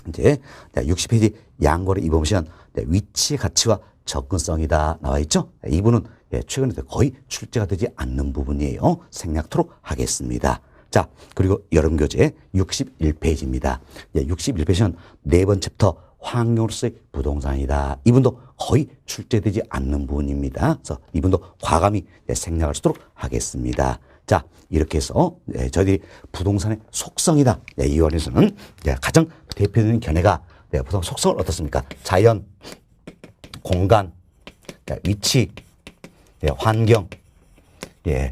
[SPEAKER 1] 이제 60페이지 양고래 2번 보시면 위치의 가치와 접근성이다 나와 있죠. 이 부분은 최근에 거의 출제가 되지 않는 부분이에요. 생략토록 하겠습니다. 자, 그리고 여름 교재 61페이지입니다. 61페이지는 네 번 챕터 환경으로서의 부동산이다. 이분도 거의 출제되지 않는 부분입니다. 그래서 이분도 과감히 생략할 수 있도록 하겠습니다. 자, 이렇게 해서 저희들이 부동산의 속성이다. 이 원에서는 가장 대표되는 견해가 부동산 속성을 어떻습니까? 자연, 공간, 위치, 환경,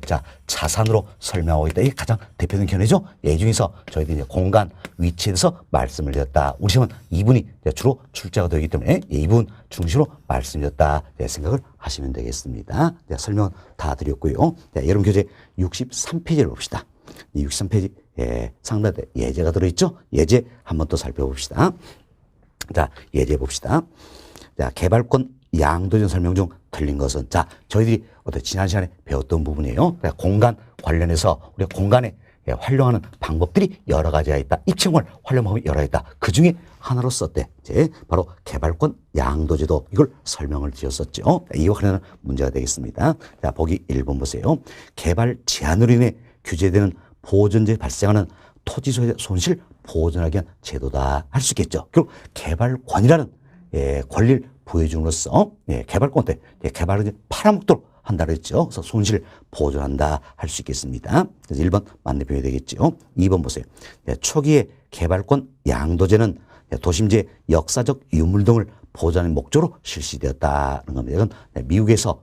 [SPEAKER 1] 자, 자산으로 설명하고 있다. 이게 가장 대표적인 견해죠. 이 중에서 저희들이 공간, 위치에 대해서 말씀을 드렸다. 우리 시험은 이분이 주로 출제가 되기 때문에 이 부분 중심으로 말씀드렸다. 생각을 하시면 되겠습니다. 설명 다 드렸고요. 여러분 교재 63페이지를 봅시다. 63페이지 상단에 예제가 들어있죠. 예제 한번 또 살펴봅시다. 자, 예제 봅시다. 자, 개발권 양도전 설명 중 틀린 것은, 자, 저희들이 지난 시간에 배웠던 부분이에요. 공간 관련해서 우리가 공간에 활용하는 방법들이 여러 가지가 있다. 입체공간을 활용하는 방법이 여러 가지가 있다. 그 중에 하나로 썼대. 이제 바로 개발권 양도제도, 이걸 설명을 드렸었죠. 이와 관련한 문제가 되겠습니다. 자, 보기 1번 보세요. 개발 제한으로 인해 규제되는 보존제 발생하는 토지 소유의 손실 보존하기 위한 제도다 할 수 있겠죠. 그리고 개발권이라는 권리를 보여줌으로써 개발권 때 개발을 팔아먹도록 한다 그랬죠. 그래서 손실 보존한다 할 수 있겠습니다. 그래서 1번 맞는 표현이 되겠죠. 2번 보세요. 초기에 개발권 양도제는 도심지의 역사적 유물 등을 보존하는 목적으로 실시되었다는 겁니다. 이건 미국에서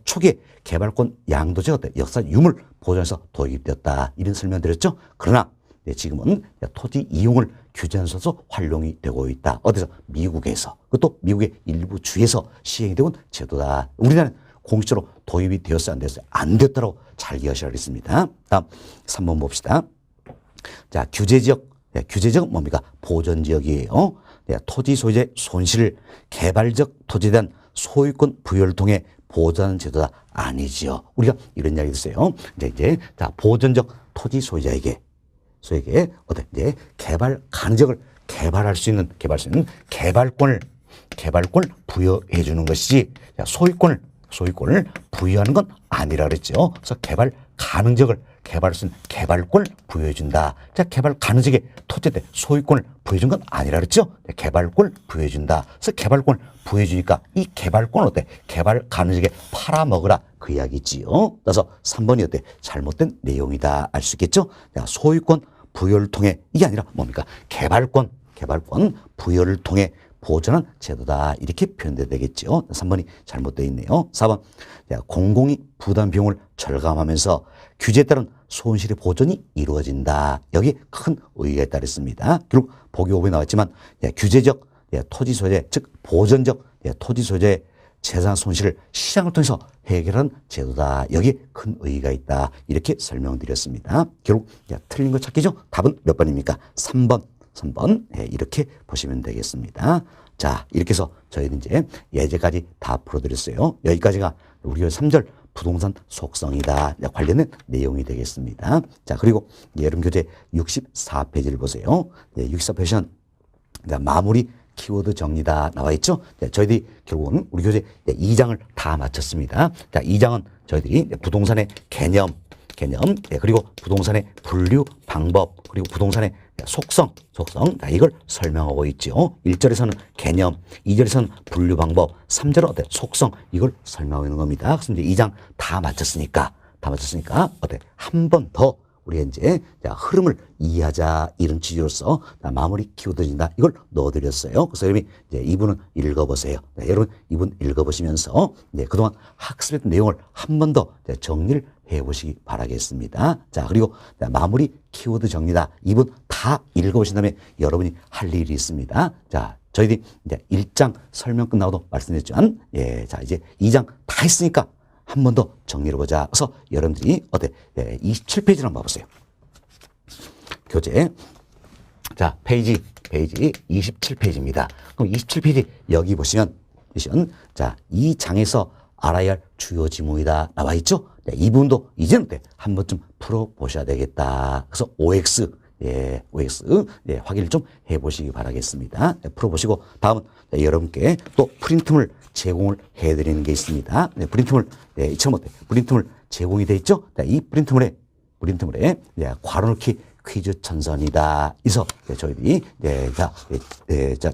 [SPEAKER 1] 초기에 개발권 양도제가 역사 유물 보존해서 도입되었다. 이런 설명드렸죠. 그러나 지금은 토지 이용을 규제하면서 활용이 되고 있다. 어디서? 미국에서. 그것도 미국의 일부 주에서 시행이 되고 있는 제도다. 우리나라는 공식적으로 도입이 되었어요? 안 되었어요? 안 됐다고 잘 기억하셔야겠습니다. 다음 3번 봅시다. 자, 규제지역. 규제지역은 뭡니까? 보존지역이에요. 토지 소유자의 손실을 개발적 토지에 대한 소유권 부여를 통해 보존하는 제도가 아니지요. 우리가 이런 이야기 했어요. 이제 자, 보존적 토지 소유자에게 이제 개발 가능적을 개발할 수 있는 개발권을 개발권을 부여해 주는 것이지 자, 소유권을 부여하는 건 아니라 그랬죠. 그래서 개발 가능적을 개발할 수 있는 개발권을 부여해 준다. 자, 개발 가능적에 토지 때 소유권을 부여해 준 건 아니라 그랬죠. 개발권을 부여해 준다. 그래서 개발권을 부여해 주니까 이 개발권을 어때? 개발 가능적에 팔아먹으라 그 이야기지요. 그래서 3번이 어때? 잘못된 내용이다 알 수 있겠죠. 자, 소유권 부여를 통해 이게 아니라 뭡니까? 개발권 부여를 통해 보전한 제도다 이렇게 표현돼야 되겠죠. 3번이 잘못되어 있네요. 4번 공공이 부담 비용을 절감하면서 규제에 따른 손실의 보전이 이루어진다. 여기에 큰 의의가 있다 그랬습니다. 결국 보기 5번에 나왔지만 규제적 토지 소재 즉 보전적 토지 소재의 재산 손실을 시장을 통해서 해결하는 제도다. 여기에 큰 의의가 있다. 이렇게 설명드렸습니다. 결국 틀린 거 찾기죠. 답은 몇 번입니까? 3번 이렇게 보시면 되겠습니다. 자, 이렇게 해서 저희는 이제 예제까지 다 풀어드렸어요. 여기까지가 우리 3절 부동산 속성이다 관련된 내용이 되겠습니다. 자, 그리고 여름 교재 64페이지를 보세요. 64페이지는 마무리 키워드 정리다 나와 있죠. 저희들이 결국은 우리 교재 2장을 다 마쳤습니다. 자, 2장은 저희들이 부동산의 개념 그리고 부동산의 분류 방법 그리고 부동산의 속성 자, 이걸 설명하고 있죠. 1절에서는 개념, 2절에서는 분류 방법, 3절은 어때? 속성 이걸 설명하고 있는 겁니다. 그래서 이제 2장 다 마쳤으니까 어때? 한 번 더 우리가 이제 흐름을 이해하자 이런 취지로서 마무리 키워드진다 이걸 넣어드렸어요. 그래서 여러분이 이제 이분은 읽어보세요. 여러분 이분 읽어보시면서 그동안 학습했던 내용을 한 번 더 정리를 해보시기 바라겠습니다. 자, 그리고 마무리 키워드 정리다. 이분 다 읽어보신 다음에 여러분이 할 일이 있습니다. 자, 저희들이 이제 1장 설명 끝나고도 말씀드렸지만, 자, 이제 2장 다 했으니까 한 번 더 정리해보자. 그래서 여러분들이 어때? 27페이지를 한번 봐보세요. 교재. 자, 페이지 27페이지입니다. 그럼 27페이지 여기 보시면, 자, 이 장에서 알아야 할 주요 지문이다 나와 있죠? 이 부분도 이제는 한 번쯤 풀어보셔야 되겠다. 그래서 OX 확인을 좀 해보시기 바라겠습니다. 풀어보시고 다음은 여러분께 또 프린트물 제공을 해드리는 게 있습니다. 프린트물, 이처럼 프린트물 제공이 되어 있죠? 이 프린트물에 괄호넣기 퀴즈 천선이다. 그래서 저희들이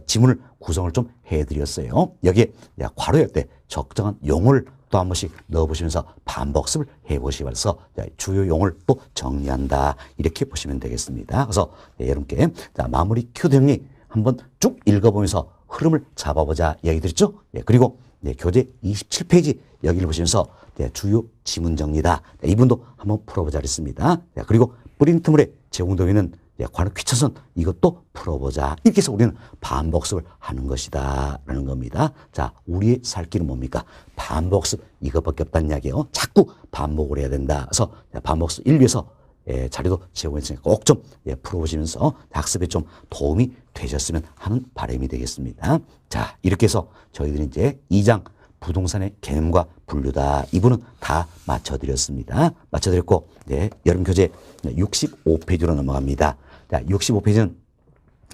[SPEAKER 1] 지문을 구성을 좀 해드렸어요. 여기에 괄호할 때 적정한 용어를 또 한 번씩 넣어보시면서 반복습을 해보시기 바라서 주요 용어를 또 정리한다. 이렇게 보시면 되겠습니다. 그래서 여러분께 마무리 키워드 정리 한번 쭉 읽어보면서 흐름을 잡아보자 이야기 드렸죠. 그리고 교재 27페이지 여기를 보시면서 주요 지문 정리다. 이분도 한번 풀어보자 그랬습니다. 그리고 프린트물에 제공되어 있는 관우 퀴즈선 이것도 풀어보자. 이렇게 해서 우리는 반복습을 하는 것이다 라는 겁니다. 자, 우리의 살 길은 뭡니까? 반복습 이것밖에 없다는 이야기예요. 자꾸 반복을 해야 된다. 그래서 반복습 1위에서 자료도 제공했으니까 꼭 좀 풀어보시면서 학습에 좀 도움이 되셨으면 하는 바람이 되겠습니다. 자, 이렇게 해서 저희들이 이제 2장 부동산의 개념과 분류다. 이분은 다 맞춰드렸습니다. 맞춰드렸고, 여름 교재 65페이지로 넘어갑니다. 자, 65페이지는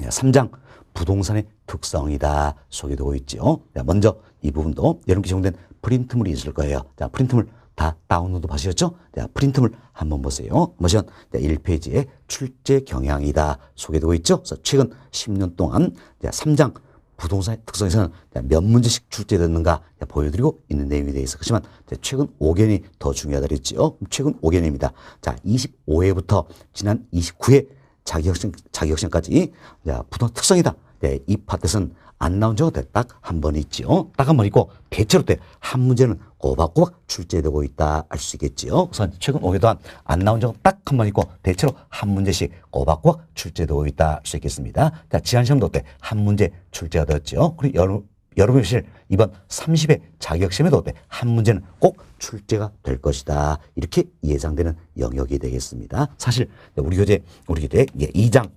[SPEAKER 1] 3장 부동산의 특성이다 소개되고 있죠. 먼저 이 부분도 여러분께 제공된 프린트물이 있을 거예요. 자, 프린트물 다 다운로드 하셨죠? 자, 프린트물 한번 보세요. 보시면 1페이지에 출제 경향이다 소개되고 있죠. 그래서 최근 10년 동안 3장 부동산의 특성에서는 몇 문제씩 출제됐는가 보여드리고 있는 내용에 대해서. 그렇지만 최근 5개년이 더 중요하다 그랬죠. 최근 5개년입니다. 자, 25회부터 지난 29회 자기혁신까지 부동산 특성이다. 이 파트에서는 안 나온 적은 딱 한 번 있죠. 딱 한 번 있고 대체로 한 문제는 꼬박꼬박 출제되고 있다 알 수 있겠죠. 그래서 최근 5개 동안 안 나온 적은 딱 한 번 있고 대체로 한 문제씩 꼬박꼬박 출제되고 있다 알 수 있겠습니다. 자, 지난 시험도 한 문제 출제가 되었죠. 그리고 여러분이 실 이번 30회 자격시험에도 한 문제는 꼭 출제가 될 것이다. 이렇게 예상되는 영역이 되겠습니다. 사실 우리 교재 2장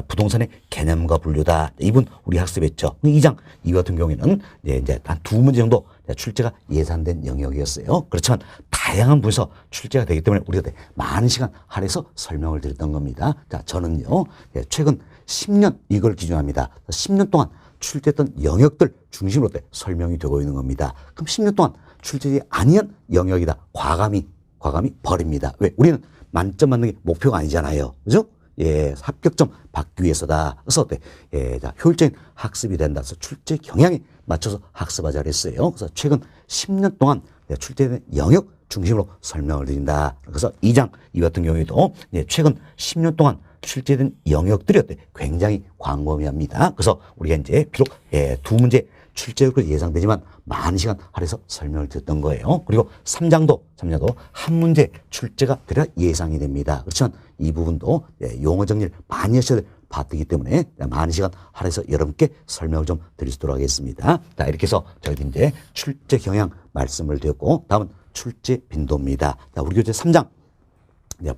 [SPEAKER 1] 부동산의 개념과 분류다. 이분 우리 학습했죠. 2장 이 같은 경우에는 이제 한 2문제 정도 출제가 예상된 영역이었어요. 그렇지만 다양한 부에서 출제가 되기 때문에 우리가 많은 시간 할애해서 설명을 드렸던 겁니다. 자, 저는요 최근 10년 이걸 기준합니다. 10년 동안 출제했던 영역들 중심으로 어때? 설명이 되고 있는 겁니다. 그럼 10년 동안 출제되지 아니한 영역이다. 과감히 버립니다. 왜? 우리는 만점 받는 게 목표가 아니잖아요. 그죠? 예, 합격점 받기 위해서다. 그래서 어때? 예, 자, 효율적인 학습이 된다. 그래서 출제 경향에 맞춰서 학습하자 그랬어요. 그래서 최근 10년 동안 출제된 영역 중심으로 설명을 드린다. 그래서 2장 이 같은 경우에도 최근 10년 동안 출제된 영역들이 어때? 굉장히 광범위합니다. 그래서 우리가 이제 비록 두 문제 출제로 예상되지만 많은 시간 할애해서 설명을 드렸던 거예요. 그리고 3장도 한 문제 출제가 되려 예상이 됩니다. 그렇지만 이 부분도 용어 정리를 많이 하셔야 될 파트이기 때문에 많은 시간 할애해서 여러분께 설명을 좀 드릴 수 있도록 하겠습니다. 자, 이렇게 해서 저희도 이제 출제 경향 말씀을 드렸고, 다음은 출제 빈도입니다. 자, 우리 교재 3장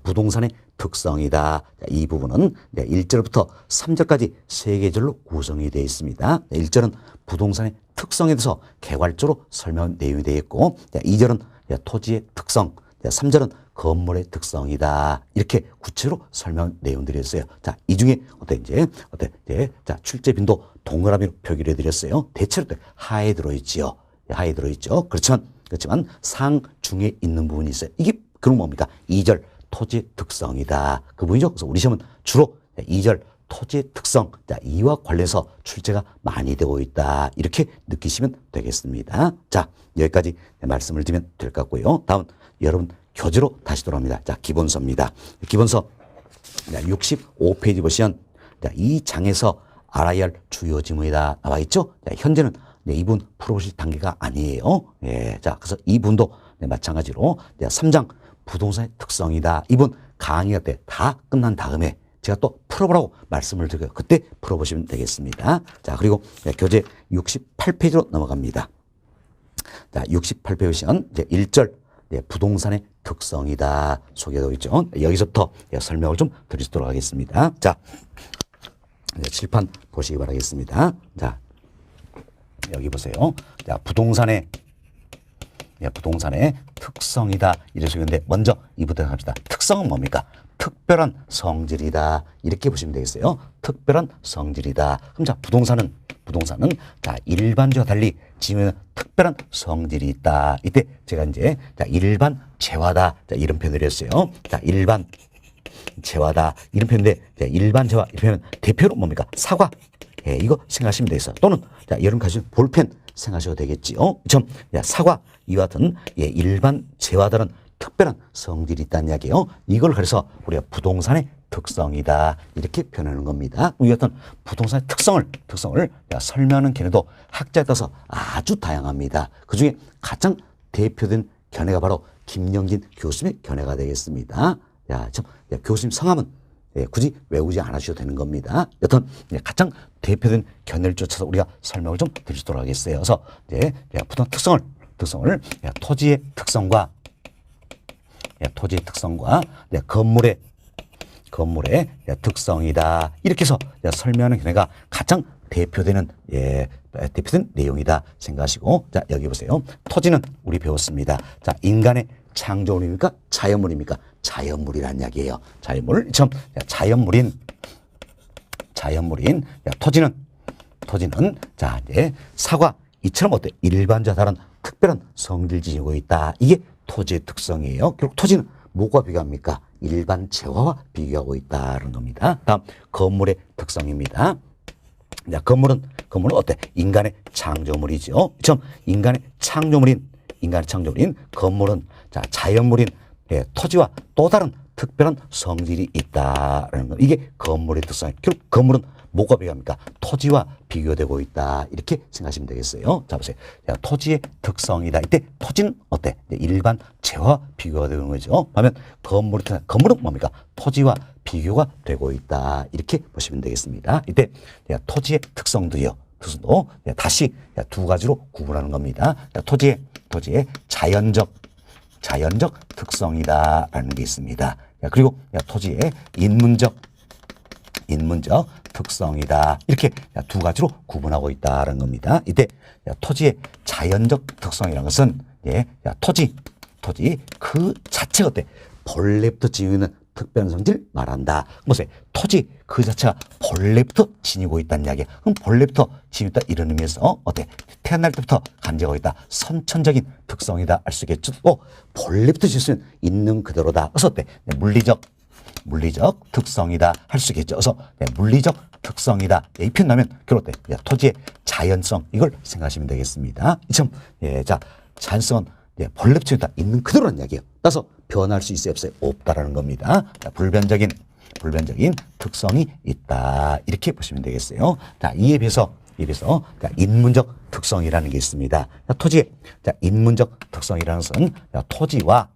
[SPEAKER 1] 부동산의 특성이다. 이 부분은 1절부터 3절까지 세 계절로 구성이 되어 있습니다. 1절은 부동산의 특성에 대해서 개괄적으로 설명 내용이 되어 있고, 2절은 토지의 특성, 3절은 건물의 특성이다. 이렇게 구체로 설명 내용들이 있어요. 자, 이 중에 자, 출제 빈도 동그라미로 표기를 해드렸어요. 대체로 하에 들어있지요. 하에 들어있죠. 그렇지만 상 중에 있는 부분이 있어요. 이게 그럼 뭡니까? 2절 토지 특성이다. 그 부분이죠. 그래서 우리 시험은 주로 2절 토지의 특성, 이와 관련해서 출제가 많이 되고 있다. 이렇게 느끼시면 되겠습니다. 자, 여기까지 말씀을 드리면 될 것 같고요. 다음 여러분 교재로 다시 돌아옵니다. 자, 기본서입니다. 기본서 65페이지 보시면 이 장에서 알아야 할 주요 지문이다 나와 있죠. 현재는 이 부분 풀어보실 단계가 아니에요. 예, 자, 그래서 이 부분도 마찬가지로 3장 부동산의 특성이다. 이분 강의가 때 다 끝난 다음에 제가 또 풀어보라고 말씀을 드려요. 그때 풀어보시면 되겠습니다. 자, 그리고 교재 68페이지로 넘어갑니다. 자, 68페이지 보시면 이제 1절 부동산의 특성이다 소개되어 있죠. 여기서부터 설명을 좀 드리도록 하겠습니다. 자, 칠판 보시기 바라겠습니다. 자, 여기 보세요. 자, 부동산의 특성이다. 이래서 근데 먼저 이부터 합시다. 특성은 뭡니까? 특별한 성질이다. 이렇게 보시면 되겠어요. 특별한 성질이다. 그럼 자, 부동산은 자, 일반적과 달리 지면 특별한 성질이 있다. 이때 제가 이제 자, 일반 재화다. 자, 이런 표현을 했어요. 자, 일반 재화다. 이런 표현인데 일반 재화 이 표현은 대표로 뭡니까? 사과. 예, 이거 생각하시면 되겠어요. 또는 자, 여러분 가지고 볼펜 생각하셔도 되겠지요. 사과 이와 같은 일반 재화들은 특별한 성질이 있다는 이야기예요. 이걸 그래서 우리가 부동산의 특성이다 이렇게 표현하는 겁니다. 이 어떤 부동산의 특성을 설명하는 견해도 학자에 따라서 아주 다양합니다. 그중에 가장 대표된 견해가 바로 김영진 교수님의 견해가 되겠습니다. 교수님 성함은 굳이 외우지 않으셔도 되는 겁니다. 여튼 가장 대표된 견해를 쫓아서 우리가 설명을 좀 드리도록 하겠어요. 그래서 부동산 특성을 토지의 특성과 건물의 특성이다. 이렇게 해서 설명하는 견해가 가장 대표되는 내용이다 생각하시고, 자, 여기 보세요. 토지는 우리 배웠습니다. 자, 인간의 창조물입니까? 자연물입니까? 자연물이란 이야기예요. 자연물. 자연물인 토지는 자, 이제 사과 이처럼 어때? 일반자 다른 특별한 성질을 지니고 있다. 이게 토지의 특성이에요. 결국 토지는 뭐가 비교합니까? 일반 재화와 비교하고 있다는 겁니다. 다음 건물의 특성입니다. 자, 건물은 어때? 인간의 창조물이죠. 인간의 창조물인 건물은 자, 자연물인 토지와 또 다른 특별한 성질이 있다라는 거. 이게 건물의 특성. 결국 건물은 뭐가 비교합니까? 토지와 비교되고 있다. 이렇게 생각하시면 되겠어요. 자, 보세요. 자, 토지의 특성이다. 이때 토지는 어때? 일반 재화와 비교가 되는 거죠. 그러면 건물은 뭡니까? 토지와 비교가 되고 있다. 이렇게 보시면 되겠습니다. 이때 토지의 특성도 다시 두 가지로 구분하는 겁니다. 토지의 자연적 특성이다라는 게 있습니다. 그리고 토지의 인문적 특성이다. 이렇게 두 가지로 구분하고 있다는 겁니다. 이때 토지의 자연적 특성이라는 것은 토지 그 자체가 어때? 본래부터 지니고 있는 특별한 성질을 말한다. 보세요. 토지 그 자체가 본래부터 지니고 있다는 이야기야. 그럼 본래부터 지니고 있다 이런 의미에서 어때? 태어날 때부터 간직하고 있다. 선천적인 특성이다 할 수 있겠죠. 또 본래부터 지을 있는 그대로다. 그래서 어때? 물리적 특성이다 할 수 있겠죠. 그래서 물리적 특성이다. 이 표현 나면 결국 어때? 토지의 자연성 이걸 생각하시면 되겠습니다. 이처럼 자 자연성은 본래부터 있는 그대로라는 이야기예요. 따라서 변할 수 있어요 없어요? 없다라는 겁니다. 자, 불변적인 특성이 있다 이렇게 보시면 되겠어요. 자 이에 비해서 자, 인문적 특성이라는 게 있습니다. 자, 토지의 인문적 특성이라는 것은 토지와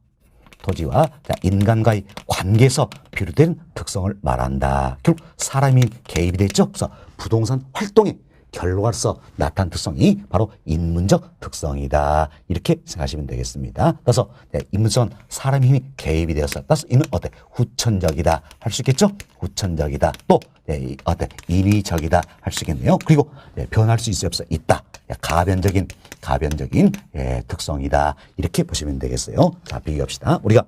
[SPEAKER 1] 자, 인간과의 관계에서 비롯된 특성을 말한다. 결국 사람이 개입이 됐죠. 그래서 부동산 활동의 결과로서 나타난 특성이 바로 인문적 특성이다. 이렇게 생각하시면 되겠습니다. 따라서 인문성은 사람의 힘이 개입이 되어서 따라서 이는 어때? 후천적이다 할 수 있겠죠? 후천적이다. 또 어때? 인위적이다 할 수 있겠네요. 그리고 변할 수 있어요 없어요? 있다. 가변적인 특성이다. 이렇게 보시면 되겠어요. 자, 비교합시다. 우리가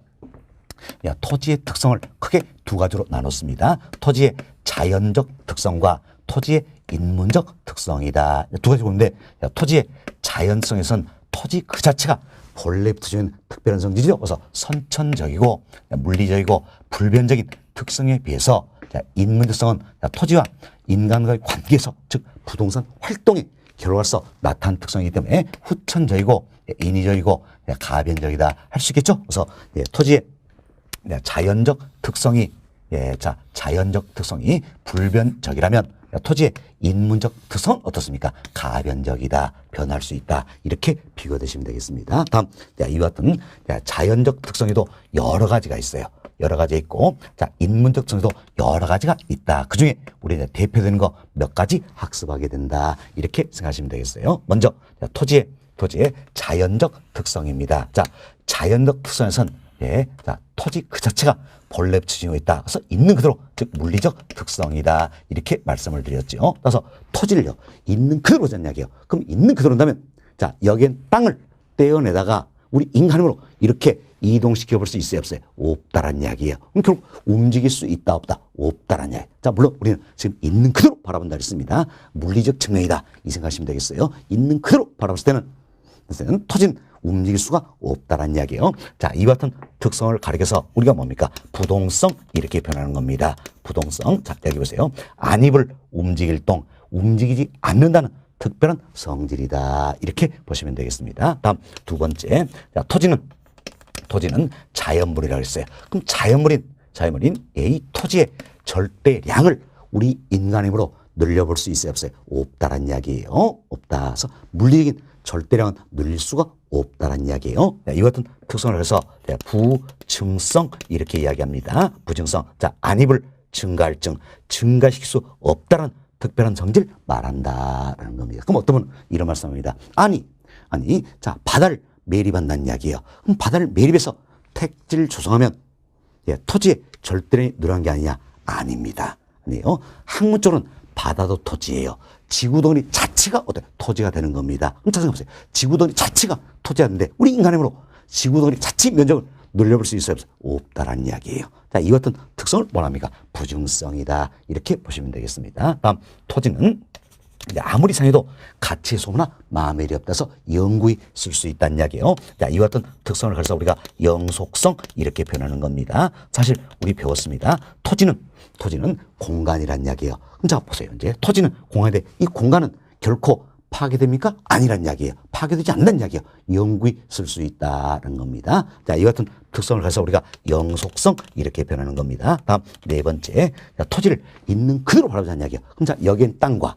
[SPEAKER 1] 토지의 특성을 크게 두 가지로 나눴습니다. 토지의 자연적 특성과 토지의 인문적 특성이다. 두 가지 보는데 토지의 자연성에선 토지 그 자체가 본래부터 주는 특별한 성질이죠. 그래서 선천적이고 물리적이고 불변적인 특성에 비해서 인문 특성은 토지와 인간과의 관계에서 즉 부동산 활동의 결과로서 나타난 특성이기 때문에 후천적이고 인위적이고 가변적이다 할 수 있겠죠. 그래서 토지의 자연적 특성이 불변적이라면 토지의 인문적 특성은 어떻습니까? 가변적이다, 변할 수 있다 이렇게 비교되시면 되겠습니다. 다음 이와 같은 자연적 특성에도 여러 가지가 있어요. 여러 가지 있고 자 인문적 특성에도 여러 가지가 있다. 그중에 우리 대표되는 거 몇 가지 학습하게 된다 이렇게 생각하시면 되겠어요. 먼저 토지의 자연적 특성입니다. 자 자연적 특성에선 자 토지 그 자체가 본래부터 지니고 있다. 그래서 있는 그대로 즉 물리적 특성이다 이렇게 말씀을 드렸죠. 따라서 토지를요 있는 그대로란 이야기예요. 그럼 있는 그대로라면 자 여기엔 땅을 떼어내다가 우리 인간으로 이렇게 이동시켜 볼 수 있어요 없어요? 없다란 이야기예요. 그럼 결국 움직일 수 있다 없다? 없다란 이야기. 자 물론 우리는 지금 있는 그대로 바라본다 했습니다. 물리적 측면이다 이 생각하시면 되겠어요. 있는 그대로 바라봤을 때는 토지는 움직일 수가 없다란 이야기예요. 자, 이와 같은 특성을 가리켜서 우리가 뭡니까? 부동성 이렇게 표현하는 겁니다. 부동성. 자, 여기 보세요. 안입을 움직일 동, 움직이지 않는다는 특별한 성질이다. 이렇게 보시면 되겠습니다. 다음 두 번째. 자, 토지는 자연물이라고 했어요. 그럼 자연물인 이 토지의 절대량을 우리 인간의 힘으로 늘려볼 수 있어요 없어요? 없다란 이야기예요. 없다. 그래서 물리적인 절대량은 늘릴 수가 없다는 이야기예요. 이와 같은 특성을 해서 부증성 이렇게 이야기합니다. 부증성. 자, 안입을 증가시킬 수 없다는 특별한 성질 말한다라는 겁니다. 그럼 어떤 분은 이런 말씀합니다. 아니, 자, 바다를 매립한다는 이야기예요. 그럼 바다를 매립해서 택지를 조성하면 토지의 절대량이 늘어난 게 아니냐? 아닙니다. 아니에요. 학문적으로는 바다도 토지예요. 지구덩어리 자체가 어때? 토지가 되는 겁니다. 그럼 생각해보세요. 지구덩어리 자체가 토지가 되는데 우리 인간의 힘으로 지구덩어리 자체 면적을 늘려볼 수 있어요? 없다라는 이야기예요. 자, 이 같은 특성을 뭐랍니까? 부증성이다. 이렇게 보시면 되겠습니다. 다음 토지는 아무리 상해도 가치의 소모나 마음의 일이 없다서 영구히 쓸 수 있다는 이야기예요. 자, 이와 같은 특성을 가려서 우리가 영속성 이렇게 표현하는 겁니다. 사실 우리 배웠습니다. 토지는 공간이란 이야기예요. 그럼 자 보세요. 이제 토지는 공간인데 이 공간은 결코 파괴됩니까? 아니란 이야기예요. 파괴되지 않는다는 이야기예요. 영구히 쓸 수 있다는 겁니다. 자, 이와 같은 특성을 가서 우리가 영속성 이렇게 표현하는 겁니다. 다음 네 번째, 자, 토지를 있는 그대로 바라보자는 이야기예요. 그럼 자, 여기엔 땅과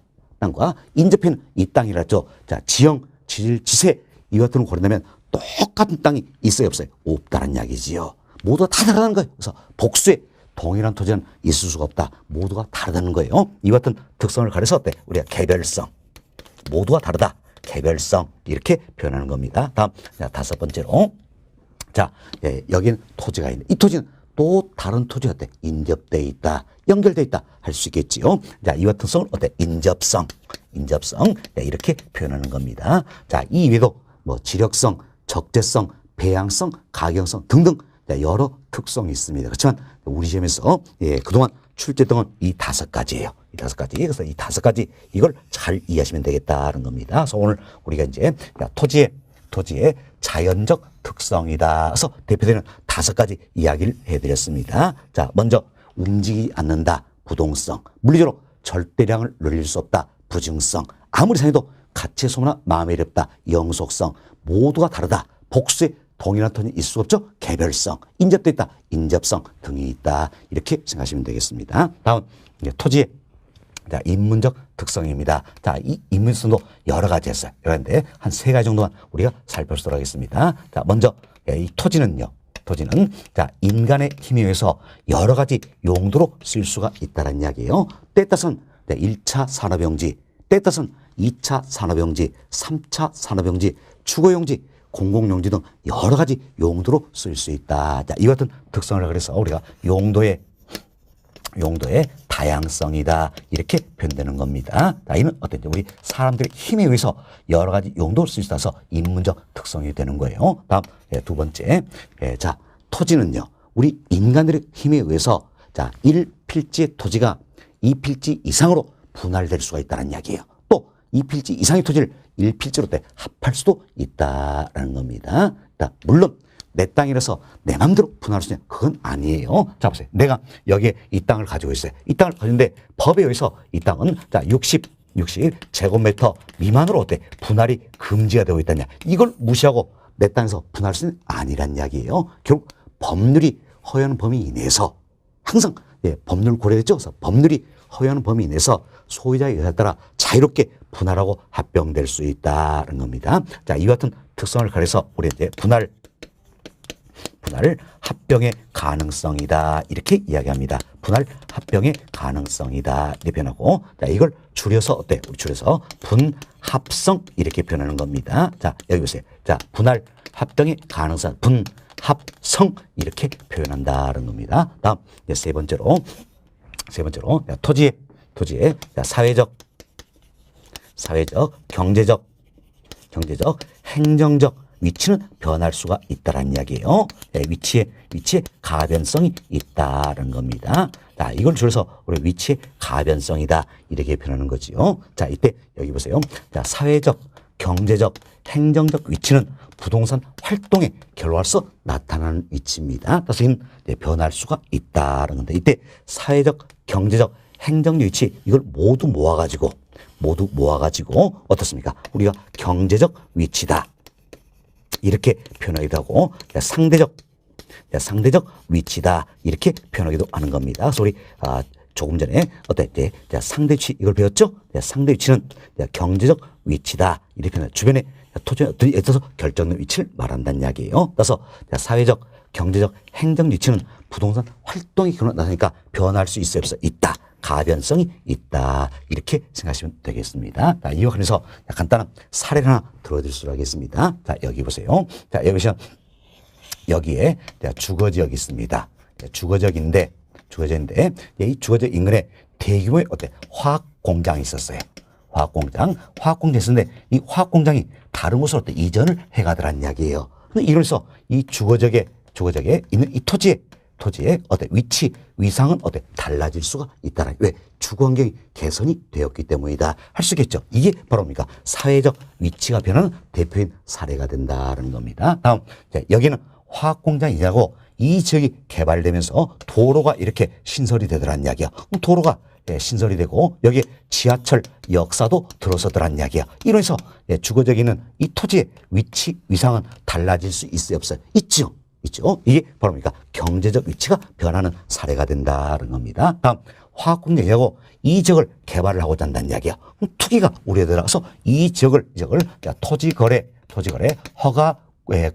[SPEAKER 1] 인접해는 이 땅이라죠. 자, 지형, 지질, 지세 이와 같은 걸 고른다면 똑같은 땅이 있어요 없어요? 없다는 이야기지요. 모두가 다 다르다는 거예요. 그래서 복수의 동일한 토지는 있을 수가 없다. 모두가 다르다는 거예요. 이와 같은 특성을 가려서 어때? 우리가 개별성, 모두가 다르다. 개별성 이렇게 표현하는 겁니다. 다음 자, 다섯 번째로 자 여기는 토지가 있는데 이 토지는 또 다른 토지가 어때? 인접되어 있다. 연결되어 있다. 할 수 있겠지요. 자, 이와 같은 성을 어때? 인접성 자, 이렇게 표현하는 겁니다. 자, 이 이외에도 뭐 지력성, 적재성, 배양성, 가경성 등등 여러 특성이 있습니다. 그렇지만 우리 시험에서 그동안 출제했던 건 이 다섯 가지예요. 이 5가지. 그래서 이 5가지 이걸 잘 이해하시면 되겠다는 겁니다. 그래서 오늘 우리가 이제 토지의 자연적 특성이다. 그래서 대표되는 5가지 이야기를 해드렸습니다. 자, 먼저 움직이지 않는다. 부동성. 물리적으로 절대량을 늘릴 수 없다. 부증성. 아무리 생각해도 가치의 소모나 마음의 어렵다. 영속성. 모두가 다르다. 복수의 동일한 톤이 있을 수 없죠. 개별성. 인접돼 있다. 인접성 등이 있다. 이렇게 생각하시면 되겠습니다. 다음 이제 토지의 인문적 특성입니다. 자, 이 인문성도 여러 가지 했어요. 그런데 한 3가지 정도만 우리가 살펴보도록 하겠습니다. 자, 먼저 이 토지는 자, 인간의 힘에 의해서 여러 가지 용도로 쓸 수가 있다는 이야기예요. 때에 따라서는 1차 산업용지, 때에 따라서는 2차 산업용지, 3차 산업용지, 주거용지, 공공용지 등 여러 가지 용도로 쓸 수 있다. 자, 이 같은 특성을 그래서 우리가 용도의 다양성이다. 이렇게 표현되는 겁니다. 자, 이는 어떤지 우리 사람들의 힘에 의해서 여러 가지 용도를 쓸 수 있어서 인문적 특성이 되는 거예요. 다음 2번째. 자, 토지는요. 우리 인간들의 힘에 의해서 자, 1필지의 토지가 2필지 이상으로 분할될 수가 있다는 이야기예요. 또 2필지 이상의 토지를 1필지로 합할 수도 있다라는 겁니다. 자, 물론 내 땅이라서 내 마음대로 분할할 수 있냐? 그건 아니에요. 자, 보세요. 내가 여기에 이 땅을 가지고 있어요. 이 땅을 가지고 있는데 법에 의해서 이 땅은 자, 60 제곱미터 미만으로 분할이 금지가 되어 있다냐? 이걸 무시하고 내 땅에서 분할할 수 있는 아니란 이야기예요. 결국 법률이 허용하는 범위 이내에서 항상 법률 고려했죠. 그래서 법률이 허용하는 범위 이내에서 소유자의 의사에 따라 자유롭게 분할하고 합병될 수 있다는 겁니다. 자, 이와 같은 특성을 가려서 우리 이제 분할 합병의 가능성이다. 이렇게 이야기합니다. 분할 합병의 가능성이다. 이렇게 표현하고, 자, 이걸 줄여서 우리 줄여서 분합성 이렇게 표현하는 겁니다. 자, 여기 보세요. 자, 분할 합병의 가능성, 분합성 이렇게 표현한다는 겁니다. 다음 세 번째로 토지의 사회적, 경제적, 행정적 위치는 변할 수가 있다는 이야기예요. 위치의 가변성이 있다는 겁니다. 자, 이걸 줄여서 우리 위치의 가변성이다. 이렇게 표현하는 거지요. 자, 이때 여기 보세요. 자, 사회적, 경제적, 행정적 위치는 부동산 활동의 결과로서 나타나는 위치입니다. 그래서 이는 변할 수가 있다는 건데, 이때 사회적, 경제적, 행정적 위치 이걸 모두 모아가지고 어떻습니까? 우리가 경제적 위치다. 이렇게 표현하기도 하고 상대적 위치다 이렇게 표현하기도 하는 겁니다. 그래서 우리 조금 전에 상대 위치 이걸 배웠죠? 상대 위치는 경제적 위치다 이렇게 표현해 주변에 토지에 있어서 결정된 위치를 말한다는 이야기예요. 그래서 사회적, 경제적, 행정 위치는 부동산 활동이 나타나니까 변할 수 있어 있다. 가변성이 있다. 이렇게 생각하시면 되겠습니다. 자, 이와 관해서 간단한 사례를 하나 들어드릴 수 있겠습니다. 자, 여기 보세요. 자, 여기 보시면 여기에 주거지역이 있습니다. 주거지역인데 이 주거지역 인근에 대규모의 화학 공장이 있었어요. 화학공장이 있었는데 이 화학공장이 다른 곳으로 이전을 해가더란 이야기예요. 이러면서 이 주거지역에 있는 이 토지의 위치, 위상은 달라질 수가 있다는. 왜? 주거 환경이 개선이 되었기 때문이다. 할 수 있겠죠. 이게 바로 뭡니까? 사회적 위치가 변하는 대표인 사례가 된다는 겁니다. 다음, 여기는 화학공장이라고 이 지역이 개발되면서 도로가 이렇게 신설이 되더란 이야기야. 도로가 신설이 되고 여기에 지하철 역사도 들어서더란 이야기야. 이러면서 주거지역에 있는 이 토지의 위치, 위상은 달라질 수 있어요, 없어요? 있죠. 이게 바로 뭡니까? 경제적 위치가 변하는 사례가 된다는 겁니다. 다음, 화학공장이라고 이 지역을 개발을 하고자 한다는 이야기야. 투기가 우려들어서 이 지역을 토지거래 허가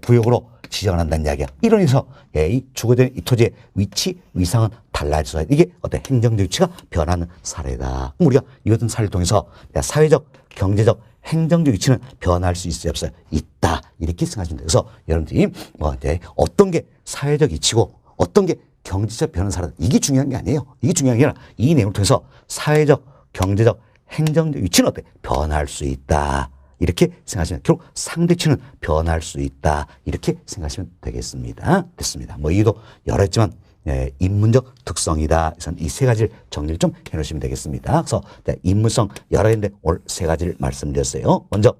[SPEAKER 1] 구역으로 지정을 한다는 이야기야. 이러면서 이 주거된 이 토지의 위치, 위상은 달라질 수 있다. 이게 행정적 위치가 변하는 사례다. 우리가 이 같은 사례를 통해서 사회적, 경제적, 행정적 위치는 변할 수 있어요, 없어요? 있다. 이렇게 생각하시면 돼요. 그래서 여러분들이 어떤 게 사회적 위치고 어떤 게 경제적 변하는 사례다. 이게 중요한 게 아니에요. 이게 중요한 게 아니라 이 내용을 통해서 사회적, 경제적, 행정적 위치는 변할 수 있다. 이렇게 생각하시면 결국 상대치는 변할 수 있다. 이렇게 생각하시면 되겠습니다. 됐습니다. 뭐 이유도 여러 있지만 인문적 특성이다. 그래서 이 세 가지를 정리를 좀 해놓으시면 되겠습니다. 그래서 인문성 여러 개인데 오늘 세 가지를 말씀드렸어요. 먼저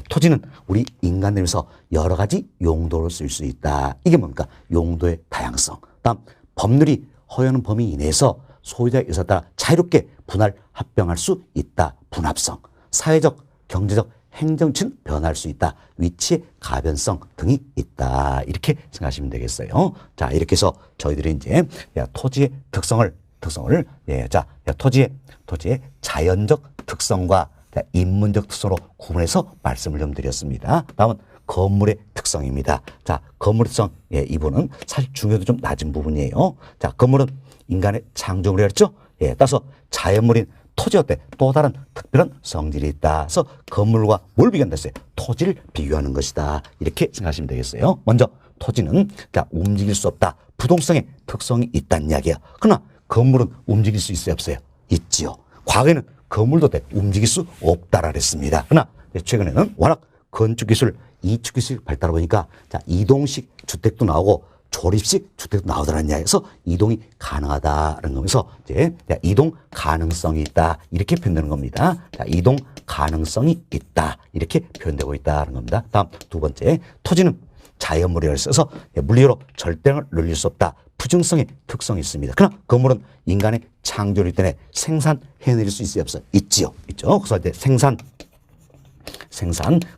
[SPEAKER 1] 토지는 우리 인간들에서 여러 가지 용도로 쓸 수 있다. 이게 뭡니까? 용도의 다양성. 다음 법률이 허용하는 범위 이내에서 소유자의 의사에 따라 자유롭게 분할 합병할 수 있다. 분합성. 사회적, 경제적, 행정치는 변할 수 있다. 위치의 가변성 등이 있다. 이렇게 생각하시면 되겠어요. 자, 이렇게 해서 저희들이 이제 토지의 특성을 토지의 자연적 특성과 인문적 특성으로 구분해서 말씀을 좀 드렸습니다. 다음은 건물의 특성입니다. 자, 건물의 특성, 이 부분은 사실 중요도 좀 낮은 부분이에요. 자, 건물은 인간의 창조물이라 했죠? 따라서 자연물인 토지 어때? 또 다른 특별한 성질이 있다. 그래서 건물과 뭘 비교한다 했어요? 토지를 비교하는 것이다. 이렇게 생각하시면 되겠어요. 먼저 토지는 움직일 수 없다. 부동성의 특성이 있다는 이야기예요. 그러나 건물은 움직일 수 있어요? 없어요? 있지요. 과거에는 건물도 움직일 수 없다라 그랬습니다. 그러나 최근에는 워낙 건축기술, 이축기술이 발달하다 보니까 이동식 주택도 나오고 조립식 주택도 나오더라는 이야기에서 이동이 가능하다는 거면서 이제 이동 가능성이 있다. 이렇게 표현되는 겁니다. 자, 이동 가능성이 있다. 이렇게 표현되고 있다는 겁니다. 다음 두 번째, 토지는 자연물이라 써서 물리로 절대량을 늘릴 수 없다. 부증성의 특성이 있습니다. 그러나 건물은 인간의 창조력 때문에 생산해낼 수 있어요? 없어요? 있지요. 있죠. 그래서 이제 생산